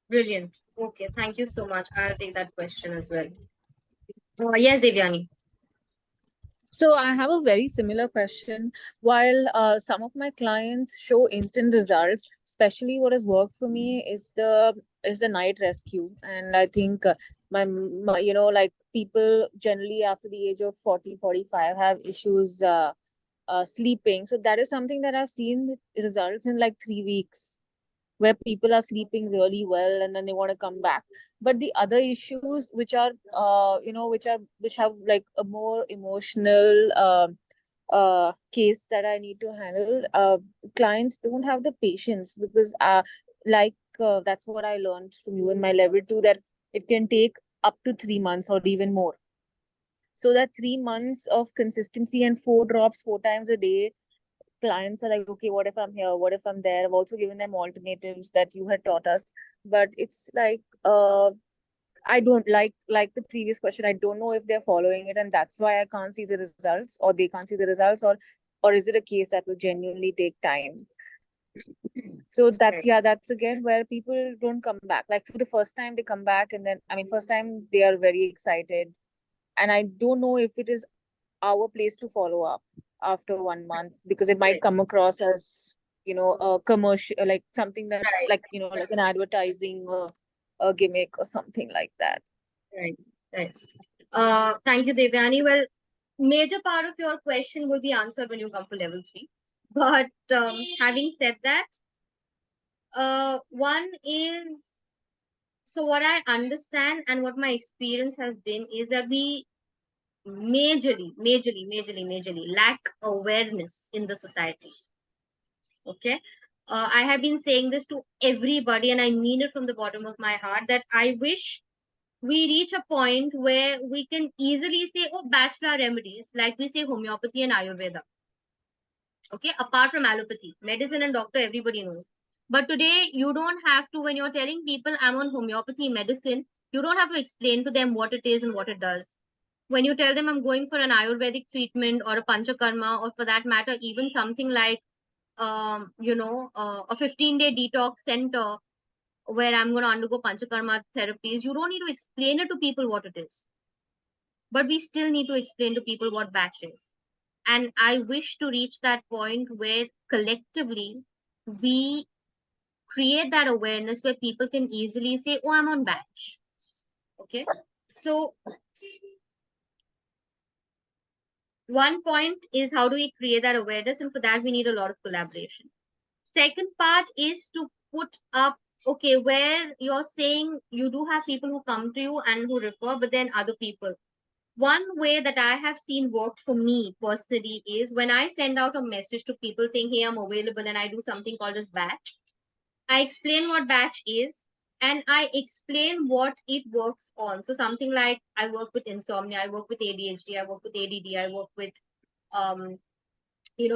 Brilliant. Okay, thank you so much. I'll take that question as well. Yes, Devyani. So I have a very similar question. While some of my clients show instant results, especially what has worked for me is the night rescue. And I think my like people generally after the age of 40-45 have issues sleeping. So that is something that I've seen results in like 3 weeks, where people are sleeping really well and then they want to come back. But the other issues which are which have like a more emotional case that I need to handle, clients don't have the patience, because that's what I learned from you in my level 2, that it can take up to 3 months or even more. So that 3 months of consistency and 4 drops 4 times a day, clients are like, okay, what if I'm here? What if I'm there? I've also given them alternatives that you had taught us. But it's like, I don't like the previous question. I don't know if they're following it, and that's why I can't see the results, or they can't see the results, or is it a case that will genuinely take time? So that's again where people don't come back. Like for the first time they come back, and then first time they are very excited, and I don't know if it is our place to follow up after 1 month, because it might come across as a commercial, like something that like an advertising or a gimmick or something like that. Right. Thank you, Devyani. Well, major part of your question will be answered when you come to level 3. But having said that, one is, so what I understand and what my experience has been is that we majorly lack awareness in the society. Okay. I have been saying this to everybody, and I mean it from the bottom of my heart, that I wish we reach a point where we can easily say, oh, Bach Flower Remedies, like we say homeopathy and Ayurveda. Okay, apart from allopathy, medicine and doctor, everybody knows. But today, you don't have to, when you're telling people I'm on homeopathy medicine, you don't have to explain to them what it is and what it does. When you tell them I'm going for an Ayurvedic treatment or a Panchakarma, or for that matter, even something like, a 15-day detox center where I'm going to undergo Panchakarma therapies, you don't need to explain it to people what it is. But we still need to explain to people what batch is. And I wish to reach that point where collectively we create that awareness where people can easily say, oh, I'm on batch. Okay. So one point is, how do we create that awareness? And for that, we need a lot of collaboration. Second part is to put up, okay, where you're saying you do have people who come to you and who refer, but then other people. One way that I have seen worked for me personally is when I send out a message to people saying, hey, I'm available, and I do something called as batch. I explain what batch is, and I explain what it works on. So something like I work with insomnia, I work with ADHD, I work with ADD, I work with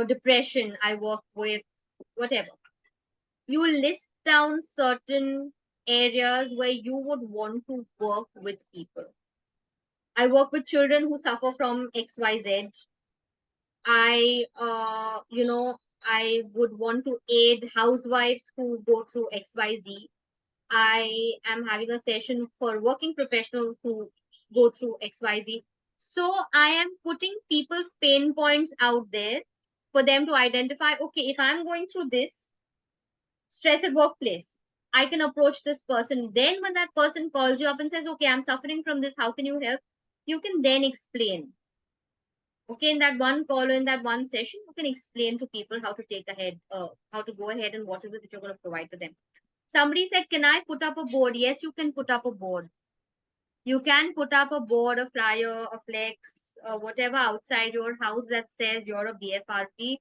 depression, I work with whatever. You list down certain areas where you would want to work with people. I work with children who suffer from XYZ. I would want to aid housewives who go through XYZ. I am having a session for working professionals who go through XYZ. So I am putting people's pain points out there for them to identify, okay, if I'm going through this stress at workplace, I can approach this person. Then when that person calls you up and says, okay, I'm suffering from this, how can you help? You can then explain. Okay, in that one call or in that one session, you can explain to people how to how to go ahead and what is it that you're going to provide to them. Somebody said, can I put up a board? Yes, you can put up a board. You can put up a board, a flyer, a flex, whatever outside your house that says you're a BFRP.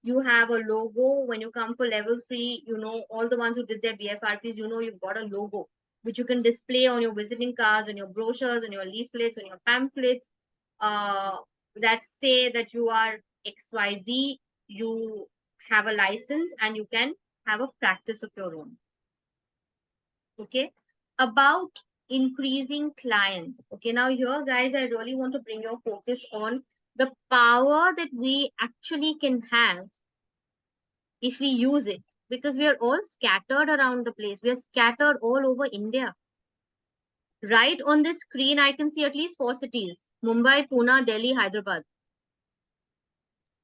You have a logo. When you come for level 3, all the ones who did their BFRPs, you've got a logo, which you can display on your visiting cards, on your brochures, on your leaflets, on your pamphlets, that say that you are XYZ, you have a license, and you can have a practice of your own. Okay, about increasing clients. Okay, now here guys, I really want to bring your focus on the power that we actually can have if we use it, because we are all scattered around the place. We are scattered all over India. Right on this screen, I can see at least 4 cities: Mumbai, Pune, Delhi, Hyderabad,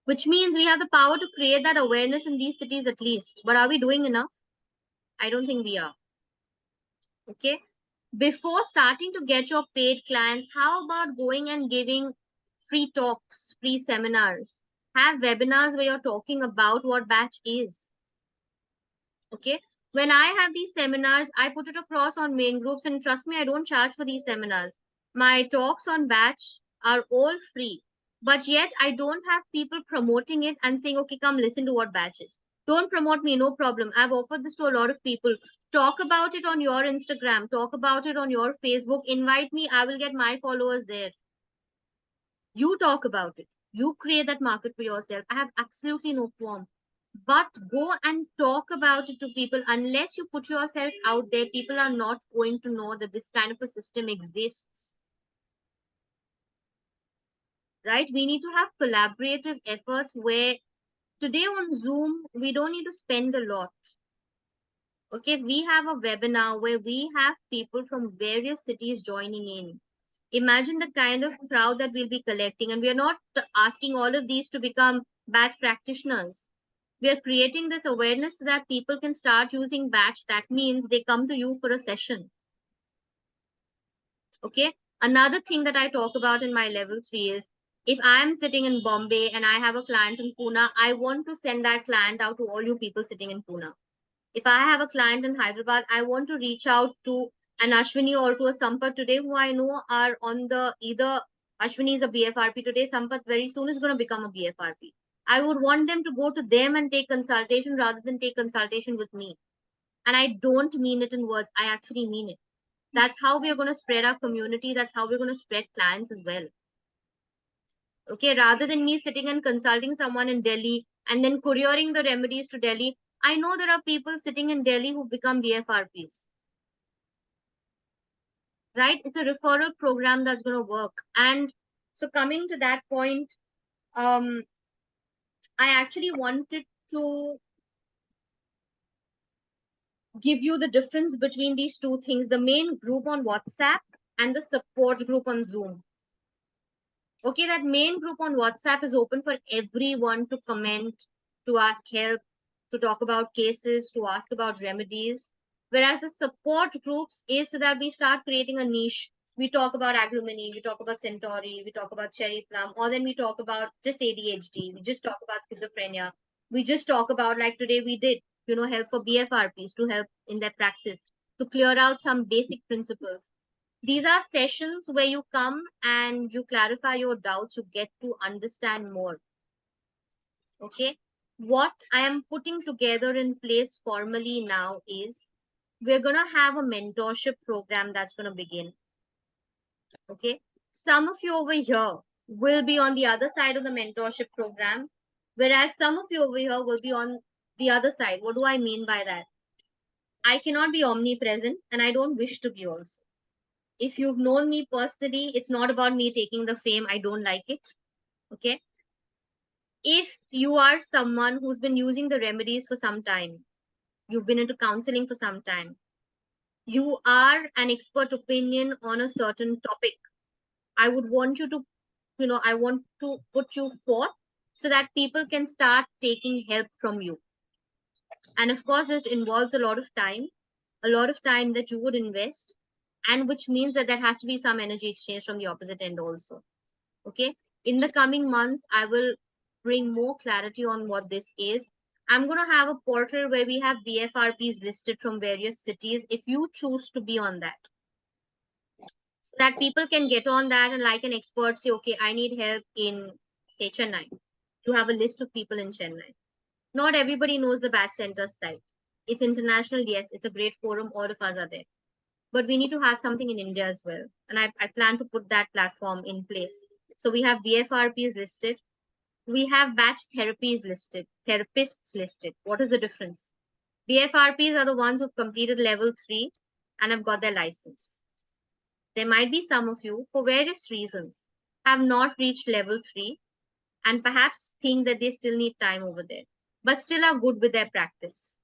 which means we have the power to create that awareness in these cities at least. But are we doing enough? I don't think we are. Okay, before starting to get your paid clients, how about going and giving free talks, free seminars? Have webinars where you're talking about what BACH is. Okay, when I have these seminars, I put it across on main groups, and trust me, I don't charge for these seminars. My talks on BACH are all free, but yet I don't have people promoting it and saying, okay, come listen to what BACH is. Don't promote me, no problem. I've offered this to a lot of people. Talk about it on your Instagram, talk about it on your Facebook, invite me, I will get my followers there. You talk about it, you create that market for yourself. I have absolutely no qualm. But go and talk about it to people. Unless you put yourself out there, people are not going to know that this kind of a system exists. Right? We need to have collaborative efforts where today on Zoom, we don't need to spend a lot. Okay, we have a webinar where we have people from various cities joining in. Imagine the kind of crowd that we'll be collecting. And we are not asking all of these to become BACH practitioners. We are creating this awareness so that people can start using BACH. That means they come to you for a session. Okay. Another thing that I talk about in my level 3 is, if I am sitting in Bombay and I have a client in Pune, I want to send that client out to all you people sitting in Pune. If I have a client in Hyderabad, I want to reach out to an Ashwini or to a Sampath today who I know are on the either Ashwini is a BFRP today, Sampath very soon is going to become a BFRP. I would want them to go to them and take consultation rather than take consultation with me. And I don't mean it in words. I actually mean it. That's how we are going to spread our community. That's how we're going to spread clients as well. Okay, rather than me sitting and consulting someone in Delhi and then couriering the remedies to Delhi, I know there are people sitting in Delhi who become BFRPs. Right? It's a referral program that's going to work. And so coming to that point, I actually wanted to give you the difference between these two things, the main group on WhatsApp and the support group on Zoom. Okay, that main group on WhatsApp is open for everyone to comment, to ask help, to talk about cases, to ask about remedies. Whereas the support groups is so that we start creating a niche. We talk about agglominy, we talk about Centauri, we talk about cherry plum, or then we talk about just ADHD, we just talk about schizophrenia. We just talk about, like today we did, help for BFRPs to help in their practice, to clear out some basic principles. These are sessions where you come and you clarify your doubts, you get to understand more. Okay. What I am putting together in place formally now is we're going to have a mentorship program that's going to begin. Okay. Some of you over here will be on the other side of the mentorship program, whereas some of you over here will be on the other side. What do I mean by that? I cannot be omnipresent and I don't wish to be also. If you've known me personally, it's not about me taking the fame. I don't like it. Okay. If you are someone who's been using the remedies for some time, you've been into counseling for some time, you are an expert opinion on a certain topic, I would want you to, I want to put you forth so that people can start taking help from you. And of course, it involves a lot of time that you would invest, and which means that there has to be some energy exchange from the opposite end also. Okay. In the coming months, I will bring more clarity on what this is. I'm going to have a portal where we have BFRPs listed from various cities if you choose to be on that. So that people can get on that and like an expert say, okay, I need help in, say, Chennai. You have a list of people in Chennai. Not everybody knows the Bach Center's site. It's international, yes, it's a great forum, all of us are there. But we need to have something in India as well. And I plan to put that platform in place. So we have BFRPs listed. We have batch therapies listed, therapists listed. What is the difference? BFRPs are the ones who've completed level 3 and have got their license. There might be some of you, for various reasons, have not reached level 3 and perhaps think that they still need time over there, but still are good with their practice.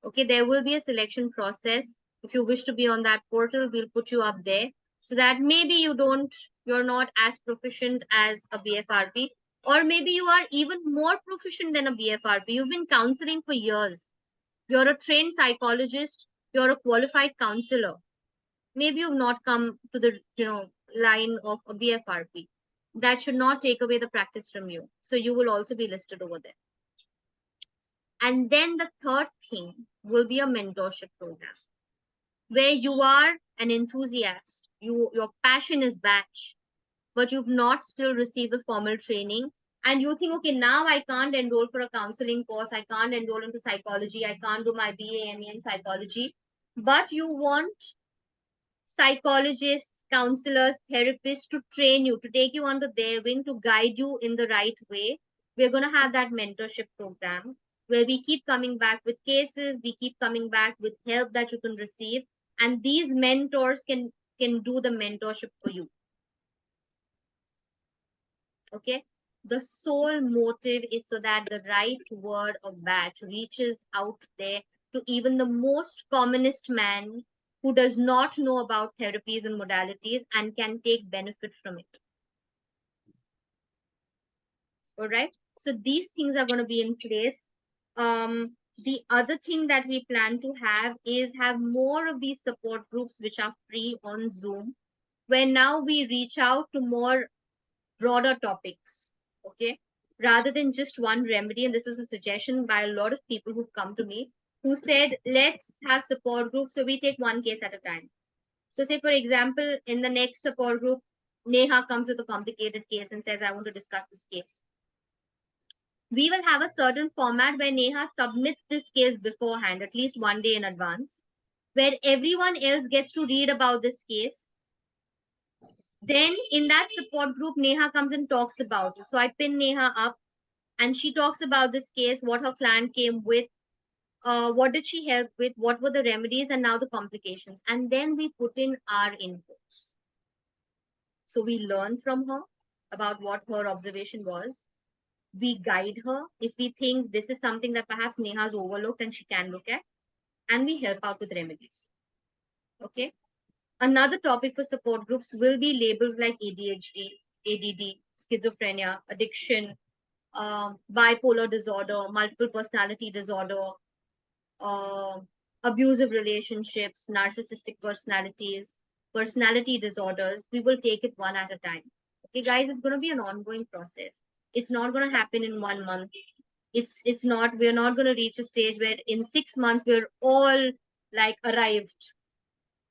Okay, there will be a selection process. If you wish to be on that portal, we'll put you up there so that maybe you're not as proficient as a BFRP, or maybe you are even more proficient than a BFRP. You've been counseling for years. You're a trained psychologist. You're a qualified counselor. Maybe you've not come to the line of a BFRP. That should not take away the practice from you. So you will also be listed over there. And then the third thing will be a mentorship program where you are an enthusiast. Your passion is batch, but you've not still received the formal training. And you think, okay, now I can't enroll for a counseling course. I can't enroll into psychology. I can't do my BA, ME in psychology. But you want psychologists, counselors, therapists to train you, to take you under their wing, to guide you in the right way. We're going to have that mentorship program where we keep coming back with cases, we keep coming back with help that you can receive, and these mentors can do the mentorship for you. Okay. The sole motive is so that the right word of batch reaches out there to even the most commonest man who does not know about therapies and modalities and can take benefit from it. All right. So these things are going to be in place. The other thing that we plan to have is have more of these support groups which are free on Zoom, where now we reach out to more broader topics. Okay. Rather than just one remedy. And this is a suggestion by a lot of people who've come to me who said, let's have support groups so we take one case at a time. So say, for example, in the next support group, Neha comes with a complicated case and says, I want to discuss this case. We will have a certain format where Neha submits this case beforehand, at least one day in advance, where everyone else gets to read about this case. Then in that support group, Neha comes and talks about it. So I pin Neha up and she talks about this case, what her client came with, what did she help with, what were the remedies, and now the complications. And then we put in our inputs. So we learn from her about what her observation was. We guide her if we think this is something that perhaps Neha's overlooked and she can look at. And we help out with remedies. Okay. Another topic for support groups will be labels like ADHD, ADD, schizophrenia, addiction, bipolar disorder, multiple personality disorder, abusive relationships, narcissistic personalities, personality disorders. We will take it one at a time. Okay, guys, it's going to be an ongoing process. It's not going to happen in 1 month. We're not going to reach a stage where in 6 months we're all like arrived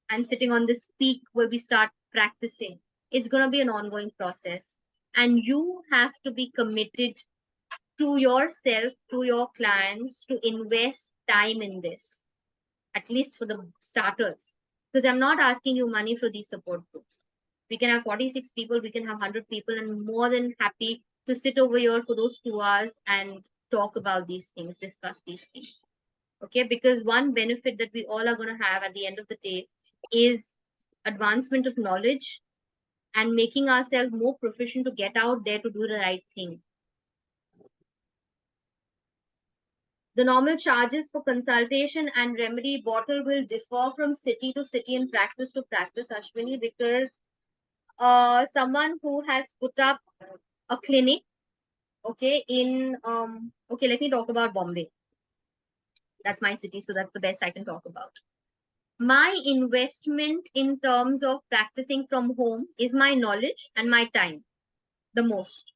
and sitting on this peak where we start practicing. It's going to be an ongoing process. And you have to be committed to yourself, to your clients, to invest time in this. at least for the starters, because I'm not asking you money for these support groups. We can have 46 people, we can have 100 people, and more than happy to sit over here for those 2 hours and talk about these things, discuss these things. Okay, because one benefit that we all are going to have at the end of the day is advancement of knowledge and making ourselves more proficient to get out there to do the right thing. The normal charges for consultation and remedy bottle will differ from city to city and practice to practice, Ashwini, because someone who has put up a clinic, okay, okay, let me talk about Bombay. That's my city, so that's the best I can talk about. My investment in terms of practicing from home is my knowledge and my time, the most.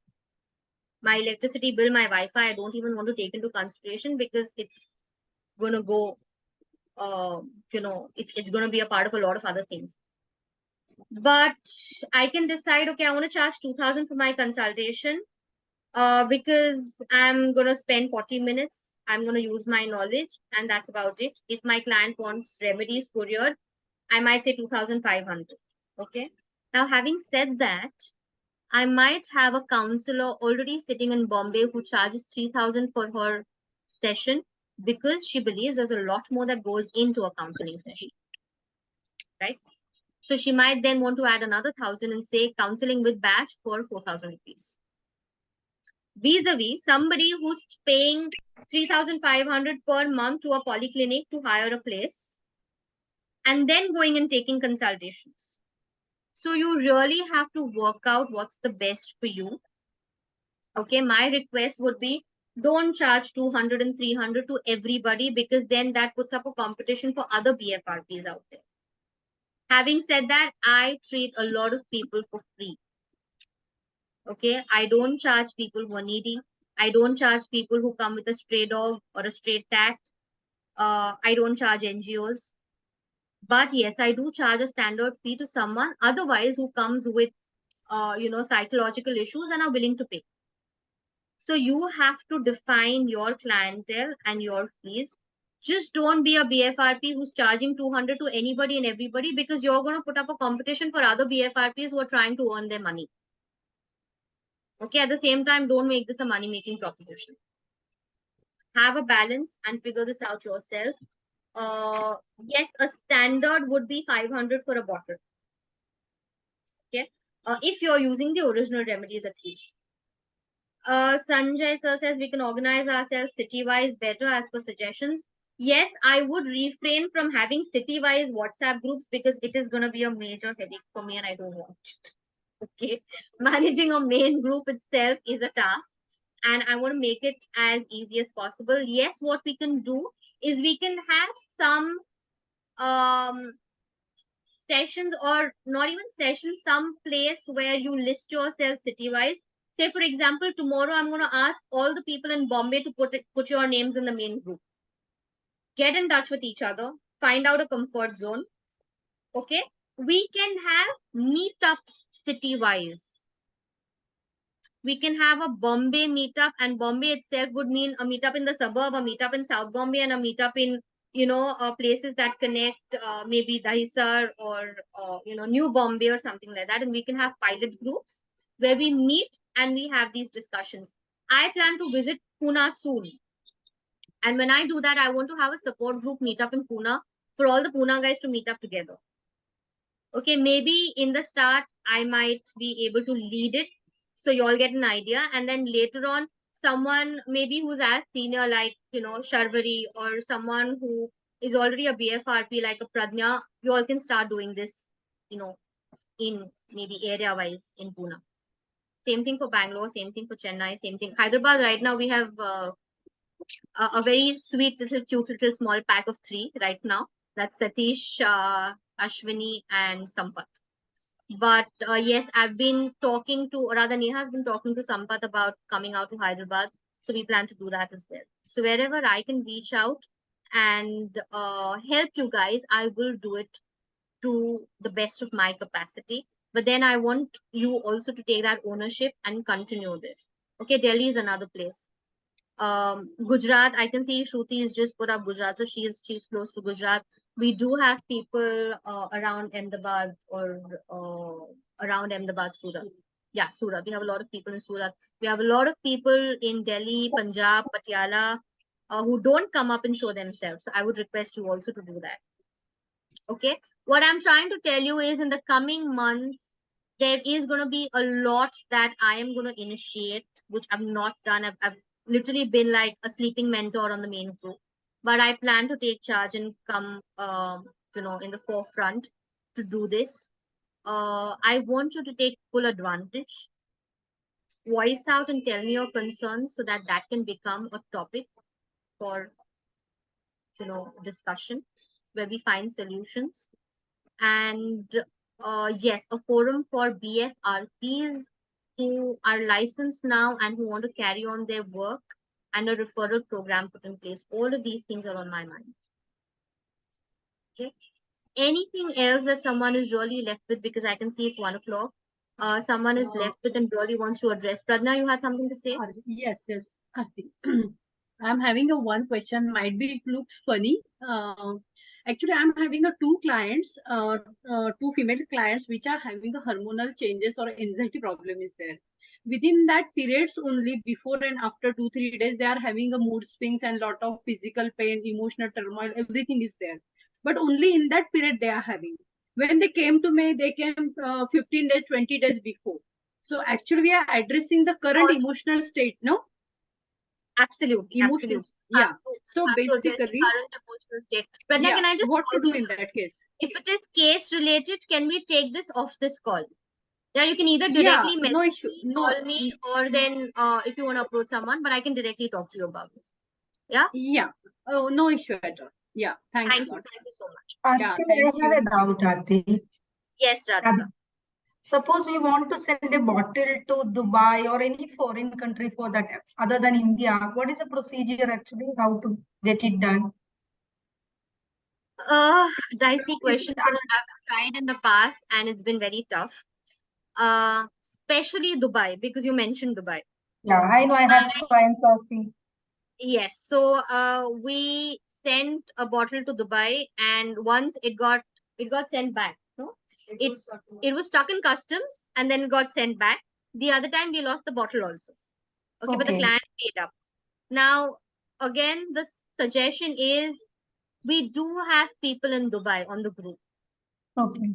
My electricity bill, my Wi-Fi, I don't even want to take into consideration because it's going to go, it's going to be a part of a lot of other things. But I can decide, okay, I want to charge 2,000 for my consultation because I'm going to spend 40 minutes. I'm going to use my knowledge and that's about it. If my client wants remedies couriered, I might say 2,500. Okay. Now, having said that, I might have a counselor already sitting in Bombay who charges 3,000 for her session because she believes there's a lot more that goes into a counseling session, right? So she might then want to add another 1,000 and say counseling with batch for 4,000 rupees. Vis-a-vis somebody who's paying 3,500 per month to a polyclinic to hire a place and then going and taking consultations. So you really have to work out what's the best for you. Okay, my request would be don't charge 200 and 300 to everybody because then that puts up a competition for other BFRPs out there. Having said that, I treat a lot of people for free. Okay, I don't charge people who are needy. I don't charge people who come with a stray dog or a stray cat. I don't charge NGOs. But yes, I do charge a standard fee to someone otherwise who comes with, psychological issues and are willing to pay. So you have to define your clientele and your fees. Just don't be a BFRP who's charging 200 to anybody and everybody because you're going to put up a competition for other BFRPs who are trying to earn their money. Okay, at the same time, don't make this a money-making proposition. Have a balance and figure this out yourself. Yes, a standard would be 500 for a bottle. Okay, if you're using the original remedies at least. Sanjay sir says we can organize ourselves city-wise better as per suggestions. Yes, I would refrain from having city-wise WhatsApp groups because it is going to be a major headache for me and I don't want it. Okay, managing a main group itself is a task and I want to make it as easy as possible. Yes, what we can do is we can have some sessions or not even sessions, some place where you list yourself city-wise. Say, for example, tomorrow I'm going to ask all the people in Bombay to put your names in the main group. Get in touch with each other, find out a comfort zone. Okay, we can have meetups city-wise. We can have a Bombay meetup, and Bombay itself would mean a meetup in the suburb, a meetup in South Bombay, and a meetup in places that connect maybe Dahisar or New Bombay or something like that. And we can have pilot groups where we meet and we have these discussions. I plan to visit Pune soon. And when I do that, I want to have a support group meetup in Pune for all the Pune guys to meet up together. Okay, maybe in the start, I might be able to lead it. So you all get an idea. And then later on, someone maybe who's as senior like, Sharvari or someone who is already a BFRP like a Pradnya, you all can start doing this, in maybe area-wise in Pune. Same thing for Bangalore, same thing for Chennai, same thing. Hyderabad, right now we have a very sweet little, cute little small pack of 3 right now. That's Satish, Ashwini and Sampath. But yes, I've been talking to, or rather Neha has been talking to Sampath about coming out to Hyderabad. So we plan to do that as well. So wherever I can reach out and help you guys, I will do it to the best of my capacity. But then I want you also to take that ownership and continue this. Okay, Delhi is another place. Gujarat, I can see Shruti is just put up Gujarat, so she's close to Gujarat. We do have people around Ahmedabad or around Ahmedabad, Surat. Yeah, Surat. We have a lot of people in Surat. We have a lot of people in Delhi, Punjab, Patiala, who don't come up and show themselves. So I would request you also to do that. Okay. What I'm trying to tell you is in the coming months, there is going to be a lot that I am going to initiate, which I've not done. I've literally been like a sleeping mentor on the main group, but I plan to take charge and come, in the forefront to do this. I want you to take full advantage, voice out and tell me your concerns so that that can become a topic for, discussion where we find solutions. And yes, a forum for BFRPs who are licensed now and who want to carry on their work, and a referral program put in place. All of these things are on my mind. Okay. Anything else that someone is really left with, because I can see it's 1 o'clock. Someone is left with and really wants to address. Pradna, you had something to say? Yes. I'm having a one question. Might be it looks funny. Actually, I'm having a two clients, two female clients, which are having a hormonal changes or anxiety problem is there. Within that periods only, before and after 2-3 days, they are having a mood swings and lot of physical pain, emotional turmoil. Everything is there, but only in that period they are having. When they came to me, they came 15 days, 20 days before. So actually, we are addressing the current emotional state, no? Absolutely. Emotions. Yeah. So Have to address the basically, current emotional state. Pradna, yeah, can I just what to pause do you in here? that case? If it is case related, can we take this off this call? Yeah, you can either Yeah, directly no message issue. me, No. call me, or then if you want to approach someone, but I can directly talk to you about this. Yeah? Yeah. Oh, no issue at all. Yeah. Thanks Thank a you. lot. Thank you so much. Yeah. Aarti, Thank I have you. a doubt, Aarti. Yes, Radhika. Suppose we want to send a bottle to Dubai or any foreign country for that, other than India. What is the procedure actually? How to get it done? Dicey question, because I've tried in the past and it's been very tough. Especially Dubai, because you mentioned Dubai. Yeah, I know I have clients asking. Yes. So we sent a bottle to Dubai, and once it got sent back. No, it was stuck in customs and then it got sent back. The other time we lost the bottle also. Okay, but the Okay. client paid up. Now again, the suggestion is we do have people in Dubai on the group. Okay.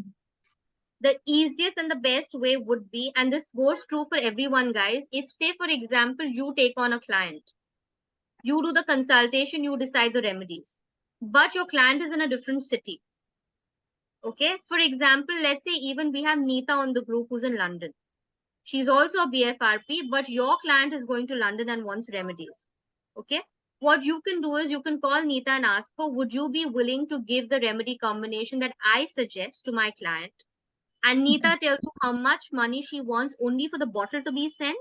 The easiest and the best way would be, and this goes true for everyone, guys. If, say, for example, you take on a client, you do the consultation, you decide the remedies, but your client is in a different city. Okay. For example, let's say even we have Neeta on the group who's in London. She's also a BFRP, but your client is going to London and wants remedies. Okay. What you can do is you can call Neeta and ask her, would you be willing to give the remedy combination that I suggest to my client? And Neeta tells you how much money she wants only for the bottle to be sent.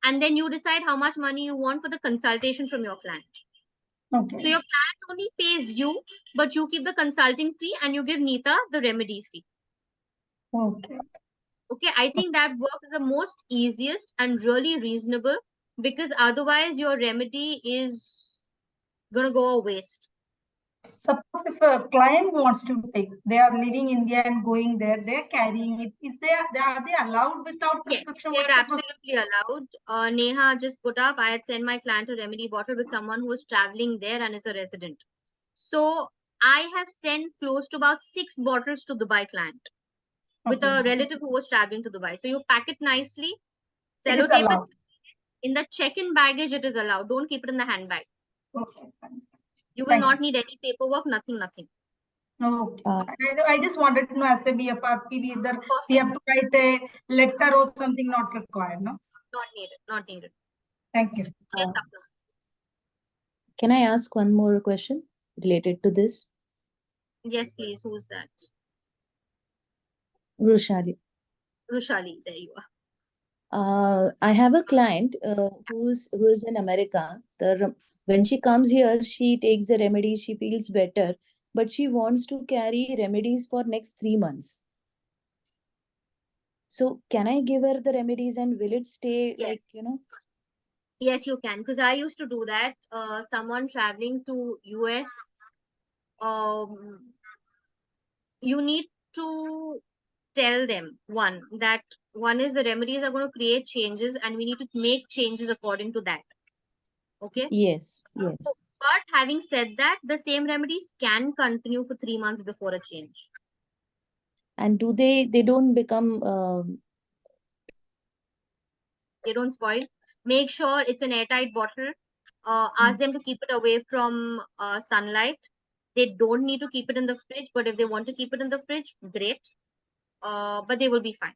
And then you decide how much money you want for the consultation from your client. Okay. So your client only pays you, but you keep the consulting fee and you give Neeta the remedy fee. Okay. Okay, I think that works the most easiest and really reasonable, because otherwise your remedy is gonna go a waste. Suppose if a client wants to take, they are leaving India and going there, they're carrying it. Are they allowed without Yes, prescription? they're absolutely allowed. Neha just put up, I had sent my client a remedy bottle with someone who was traveling there and is a resident. So I have sent close to about 6 bottles to Dubai client with a relative who was traveling to Dubai. So you pack it nicely, It is sellotape it. allowed. In the check-in baggage, it is allowed. Don't keep it in the handbag. Okay. You will Thank not need any paperwork, nothing. Okay. I just wanted to know, as a BFRP, whether we have to write a letter or something, not required, no? Not needed. Thank you. Can I ask one more question related to this? Yes, please. Who's that? Rushali. Rushali, there you are. I have a client who's in America. When she comes here, she takes the remedies, she feels better, but she wants to carry remedies for next 3 months. So can I give her the remedies and will it stay like, Yes, you can, because I used to do that. Someone traveling to US, you need to tell them that one is the remedies are going to create changes and we need to make changes according to that. Okay. Yes, yes. But having said that, the same remedies can continue for 3 months before a change. And do they don't become They don't spoil. Make sure it's an airtight bottle. Ask them to keep it away from sunlight. They don't need to keep it in the fridge, but if they want to keep it in the fridge, great. But they will be fine.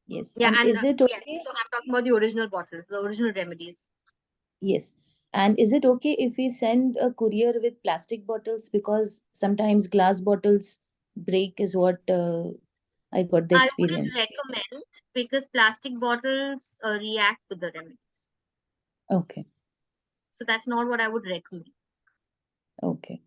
yes. Yeah, And and is it yes, okay? so I'm talking about the original bottles, the original remedies. Yes. And is it okay if we send a courier with plastic bottles? Because sometimes glass bottles break is what I got the I wouldn't experience. recommend because plastic bottles react with the remedies. Okay. So that's not what I would recommend. Okay.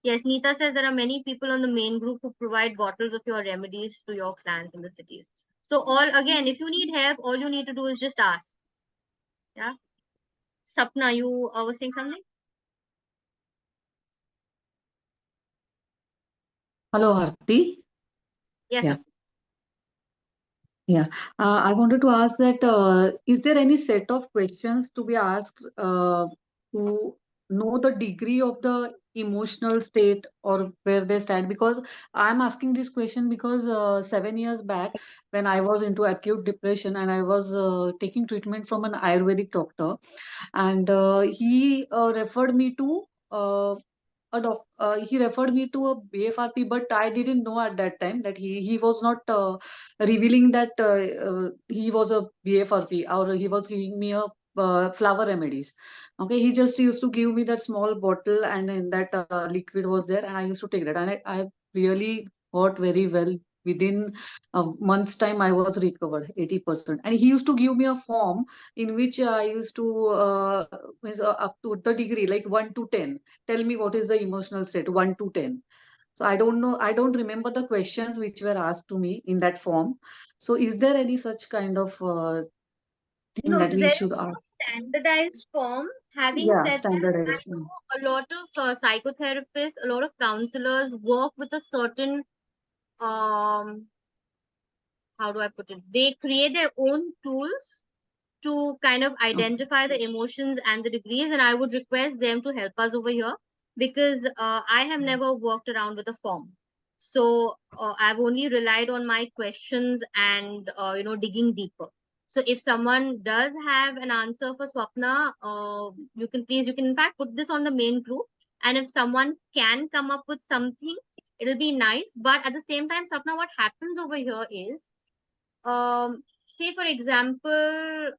Yes, Neeta says there are many people on the main group who provide bottles of your remedies to your clients in the cities. So again, if you need help, all you need to do is just ask. Yeah. Sapna, you were saying something? Hello, Arti. Yes. Yeah. Yeah. I wanted to ask that is there any set of questions to be asked to know the degree of the emotional state or where they stand? Because I'm asking this question because 7 years back, when I was into acute depression and I was taking treatment from an Ayurvedic doctor, and he referred me to he referred me to a BFRP, but I didn't know at that time that he was not revealing that he was a BFRP or he was giving me a flower remedies. Okay, he just used to give me that small bottle, and in that liquid was there, and I used to take that, and I really got very well. Within a month's time, I was recovered 80%. And he used to give me a form in which I used to up to the degree like 1 to 10. Tell me what is the emotional state 1 to 10. So I don't know, I don't remember the questions which were asked to me in that form. So is there any such kind of thing No, that so we there should is no ask? standardized form. Having Yeah, said that, I standard. know a lot of psychotherapists, a lot of counselors work with a certain how do I put it? They create their own tools to kind of identify the emotions and the degrees, and I would request them to help us over here because I have never worked around with a form. So I've only relied on my questions and digging deeper. So if someone does have an answer for Swapna, you can in fact put this on the main group, and if someone can come up with something, it'll be nice. But at the same time, Swapna, what happens over here is, say for example,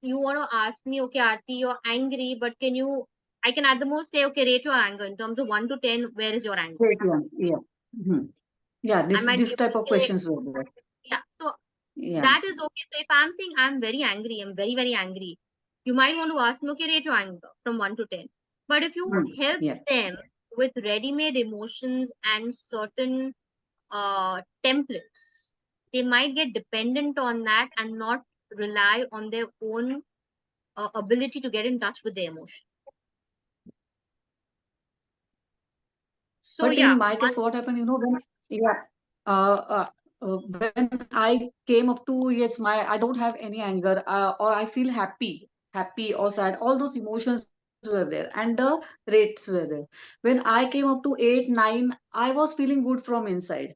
you want to ask me, okay, Aarti, you're angry, but I can at the most say, okay, rate your anger in terms of 1 to 10, where is your anger? Great one. Yeah. Mhm. Yeah, I might be this able type to of say, questions were there. yeah, so Yeah. that is okay. So if I'm saying I'm very angry, I'm very, very angry, you might want to ask me, okay, rate your anger from 1 to 10. But if you help Yeah. them with ready-made emotions and certain templates, they might get dependent on that and not rely on their own ability to get in touch with the emotion. So But yeah, in my case, what happened, when, yeah, when I came up to, yes, I don't have any anger, or I feel happy or sad, all those emotions were there, and the rates were there. When I came up to 8, 9, I was feeling good from inside.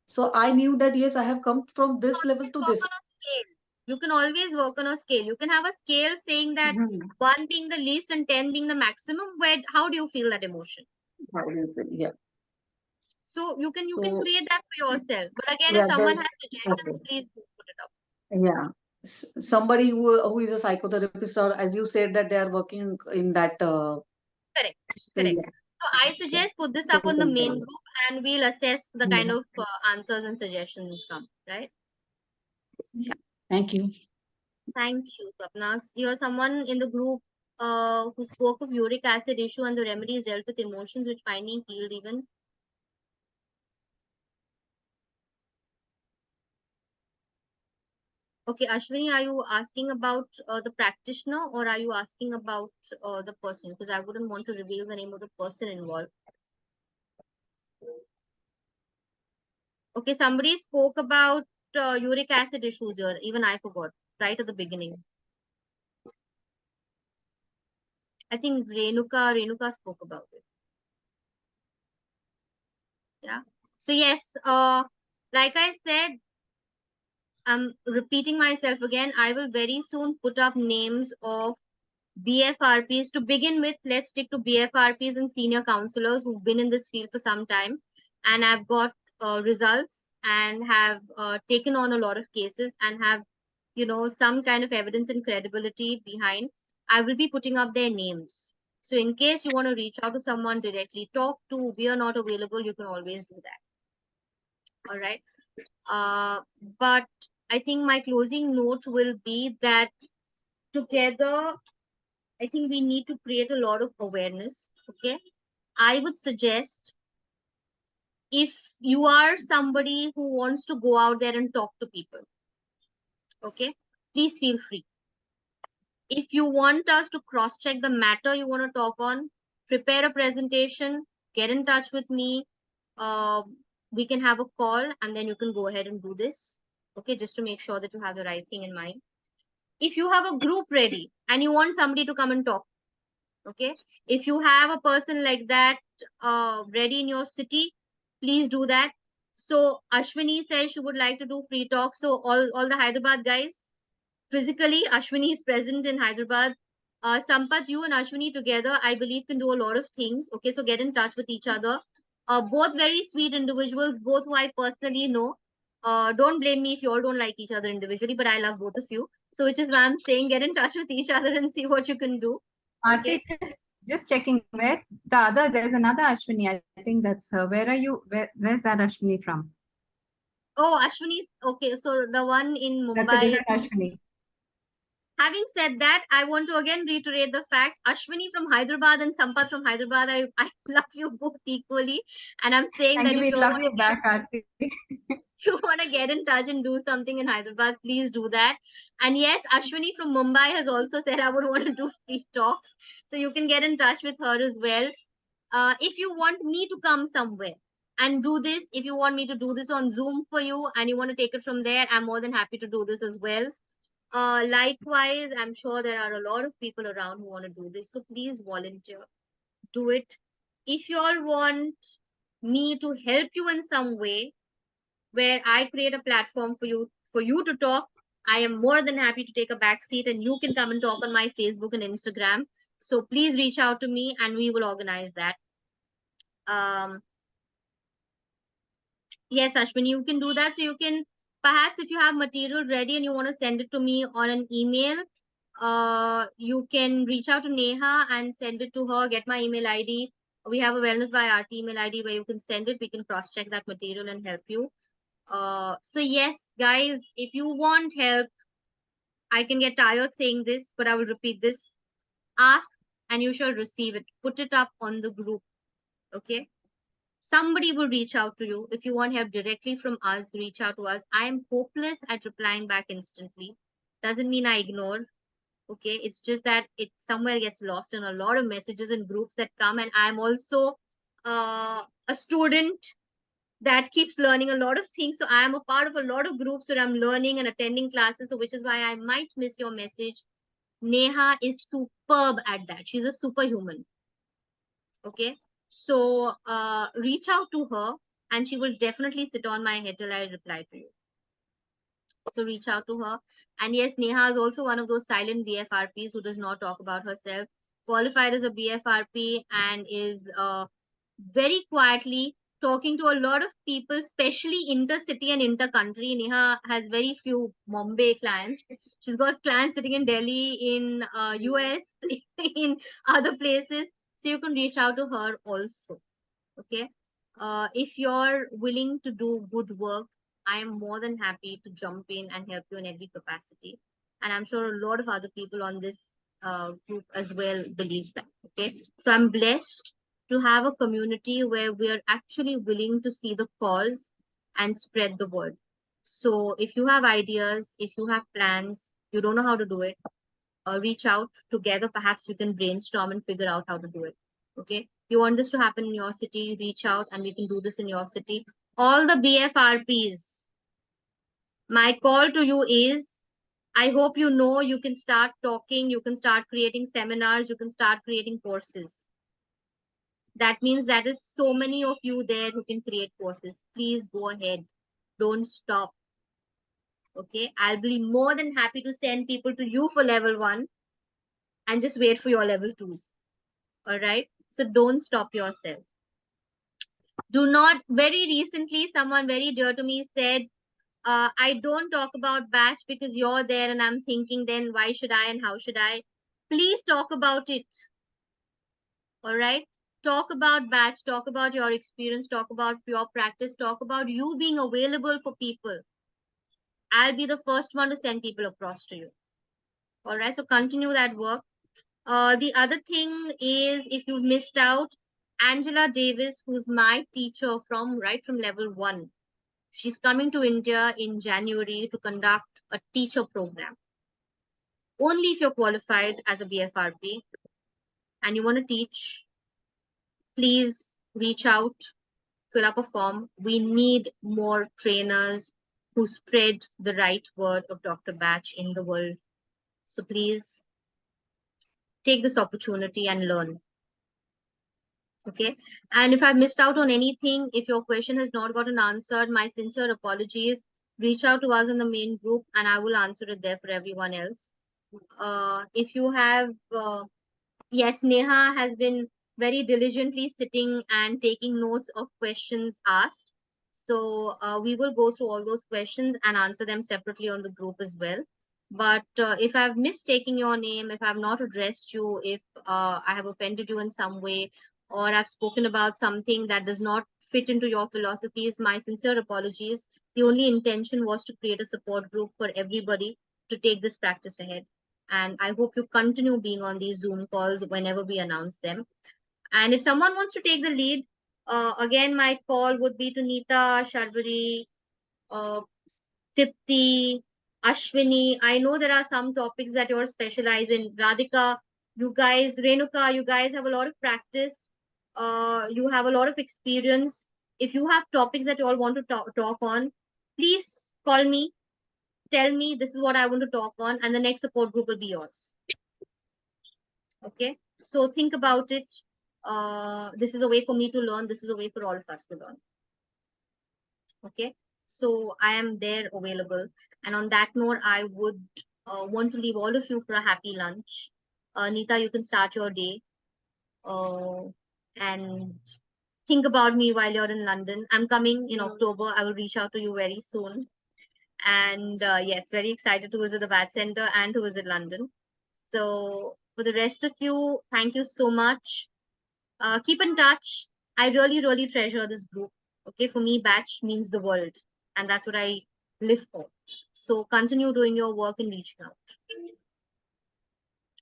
So I knew that, yes, I have come from this level to work this. on a scale. You can always work on a scale. You can have a scale saying that 1 being the least and 10 being the maximum. How do you feel that emotion? How do you feel? Yeah. So you can So, create that for yourself. But again, if yeah, someone has okay. suggestions, please do put it up. Yeah. Somebody who is a psychotherapist, or as you said that they are working in that. Correct. So, Correct. yeah. So I suggest put this So up you on the can main tell. group and we'll assess the Yeah. kind of answers and suggestions come, right? Yeah. Thank you. Thank you, Swapna. You're someone in the group who spoke of uric acid issue and the remedies dealt with emotions which finally healed even. Okay, Ashwini, are you asking about the practitioner or are you asking about the person? Because I wouldn't want to reveal the name of the person involved. Okay, somebody spoke about uric acid issues here. Even I forgot right at the beginning. I think Renuka spoke about it. Yeah. So yes, like I said, I'm repeating myself again. I will very soon put up names of BFRPs. To begin with, let's stick to BFRPs and senior counselors who've been in this field for some time and have got results and have taken on a lot of cases and have, you know, some kind of evidence and credibility behind. I will be putting up their names. So in case you want to reach out to someone directly, talk to, we are not available, you can always do that. All right. But I think my closing note will be that together, I think we need to create a lot of awareness. Okay. I would suggest if you are somebody who wants to go out there and talk to people, okay, please feel free. If you want us to cross check the matter you want to talk on, prepare a presentation, get in touch with me. We can have a call and then you can go ahead and do this. Okay, just to make sure that you have the right thing in mind. If you have a group ready and you want somebody to come and talk, okay, if you have a person like that ready in your city, please do that. So Ashwini says she would like to do free talk. So all the Hyderabad guys, physically Ashwini is present in Hyderabad. Sampath, you and Ashwini together, I believe, can do a lot of things. Okay, so get in touch with each other. Both very sweet individuals, both who I personally know. Don't blame me if you all don't like each other individually, but I love both of you. So which is why I'm saying get in touch with each other and see what you can do. Aarti, just checking where the other, there's another Ashwini. I think that's her. Where are you? Where's that Ashwini from? Oh, Ashwini's okay. So the one in Mumbai. That's a different Ashwini. Having said that, I want to again reiterate the fact Ashwini from Hyderabad and Sampath from Hyderabad, I love you both equally. And I'm saying that if you love you back, Aarti. you want to get in touch and do something in Hyderabad, please do that. And yes, Ashwini from Mumbai has also said I would want to do free talks. So you can get in touch with her as well. If you want me to come somewhere and do this, if you want me to do this on Zoom for you and you want to take it from there, I'm more than happy to do this as well. Likewise, I'm sure there are a lot of people around who want to do this. So please volunteer, do it. If you all want me to help you in some way, where I create a platform for you to talk, I am more than happy to take a back seat and you can come and talk on my Facebook and Instagram. So please reach out to me and we will organize that. Yes, Ashwini, you can do that. So you can, perhaps if you have material ready and you want to send it to me on an email, you can reach out to Neha and send it to her, get my email ID. We have a Wellness by Art email ID where you can send it. We can cross-check that material and help you. So yes, guys, if you want help, I can get tired saying this, but I will repeat this. Ask and you shall receive it. Put it up on the group. Okay. Somebody will reach out to you. If you want help directly from us, reach out to us. I am hopeless at replying back instantly. Doesn't mean I ignore. Okay. It's just that it somewhere gets lost in a lot of messages and groups that come. And I'm also a student that keeps learning a lot of things. So I am a part of a lot of groups where I'm learning and attending classes. So which is why I might miss your message. Neha is superb at that. She's a superhuman. Okay. So reach out to her and she will definitely sit on my head till I reply to you. So reach out to her. And yes, Neha is also one of those silent BFRPs who does not talk about herself. Qualified as a BFRP and is very quietly talking to a lot of people, especially intercity and intercountry. Neha has very few Mumbai clients. She's got clients sitting in Delhi, in US, in other places. So you can reach out to her also. Okay. If you're willing to do good work, I am more than happy to jump in and help you in every capacity. And I'm sure a lot of other people on this group as well believe that. Okay. So I'm blessed to have a community where we are actually willing to see the cause and spread the word. So if you have ideas, if you have plans, you don't know how to do it, reach out together. Perhaps we can brainstorm and figure out how to do it. Okay. You want this to happen in your city, reach out and we can do this in your city. All the BFRPs, my call to you is, I hope you know you can start talking, you can start creating seminars, you can start creating courses. That means that is so many of you there who can create courses. Please go ahead. Don't stop. Okay. I'll be more than happy to send people to you for level 1 and just wait for your level 2s. All right. So don't stop yourself. Do not, very recently, someone very dear to me said, I don't talk about batch because you're there, and I'm thinking, then why should I and how should I? Please talk about it. All right. Talk about batch, talk about your experience, talk about your practice, talk about you being available for people. I'll be the first one to send people across to you. All right. So continue that work. The other thing is, if you missed out, Angela Davis, who's my teacher from level 1, she's coming to India in January to conduct a teacher program. Only if you're qualified as a BFRP and you want to teach, please reach out, fill up a form. We need more trainers who spread the right word of Dr. Bach in the world. So please take this opportunity and learn. Okay. And if I've missed out on anything, if your question has not gotten answered, my sincere apologies. Reach out to us in the main group and I will answer it there for everyone else. If you have, yes, Neha has been very diligently sitting and taking notes of questions asked. So we will go through all those questions and answer them separately on the group as well. But if I've mistaken your name, if I've not addressed you, if I have offended you in some way, or I've spoken about something that does not fit into your philosophies, my sincere apologies. The only intention was to create a support group for everybody to take this practice ahead. And I hope you continue being on these Zoom calls whenever we announce them. And if someone wants to take the lead, again, my call would be to Neeta, Sharvari, Tipti, Ashwini. I know there are some topics that you're specialized in. Radhika, you guys, Renuka, you guys have a lot of practice. You have a lot of experience. If you have topics that you all want to talk on, please call me. Tell me this is what I want to talk on, and the next support group will be yours. Okay, so think about it. This is a way for me to learn. This is a way for all of us to learn. Okay, so I am there available. And on that note, I would want to leave all of you for a happy lunch. Neeta, you can start your day. And think about me while you're in London. I'm coming in October. I will reach out to you very soon. And yes, very excited to visit the BACH Center and to visit London. So for the rest of you, thank you so much. Keep in touch. I really, really treasure this group. Okay, for me, BACH means the world. And that's what I live for. So continue doing your work and reaching out.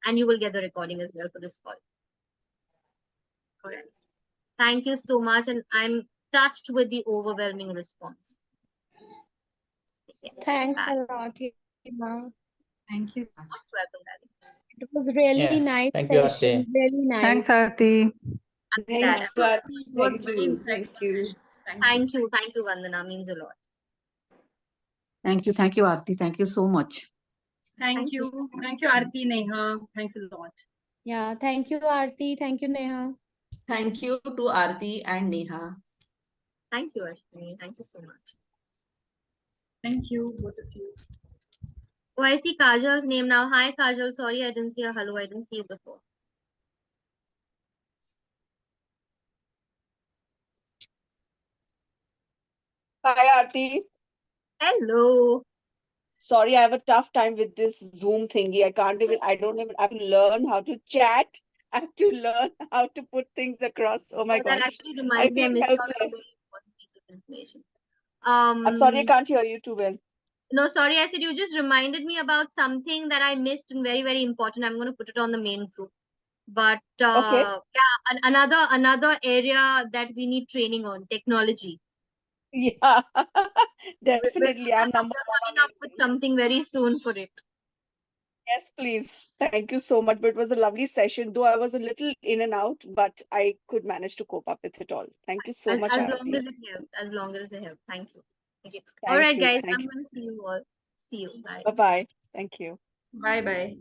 And you will get the recording as well for this call. All right. Thank you so much. And I'm touched with the overwhelming response. Thanks a lot, Hima. Thank you so much. Most welcome, darling. It was really nice Thank you, session. Aarti. Really nice. Thanks, Aarti. Thank you. Aarti. It was Thank very you. insightful. Thank you. Thank you, Vandana. Means a lot. Thank you, Aarti. Thank you so much. Thank you. Thank you, Aarti, Neha. Thanks a lot. Yeah, thank you, Aarti. Thank you, Neha. Thank you to Aarti and Neha. Thank you, Ashwini. Thank you so much. Thank you, both of you. Oh, I see Kajal's name now. Hi, Kajal. Sorry, I didn't see a hello. I didn't see you before. Hi, Aarti. Hello. Sorry, I have a tough time with this Zoom thingy. I have to learn how to chat. I have to learn how to put things across. Oh my Oh, that gosh. actually I reminds me, I feel missed out on a helpless. very important piece of information. I'm sorry, I can't hear you too well. No, sorry, I said you just reminded me about something that I missed and very, very important. I'm going to put it on the main group. But Okay. yeah, another area that we need training on, technology. Yeah, We're definitely. I'm number one coming on up with something very soon for it. Yes, please. Thank you so much. But it was a lovely session, though I was a little in and out, but I could manage to cope up with it all. Thank you so much, As long Aarti. as it helps. As long as it helps. Thank you. Thank you. All Thank right, you. guys. Thank I'm you. going to see you all. See you. Bye. Bye-bye. Thank you. Bye bye.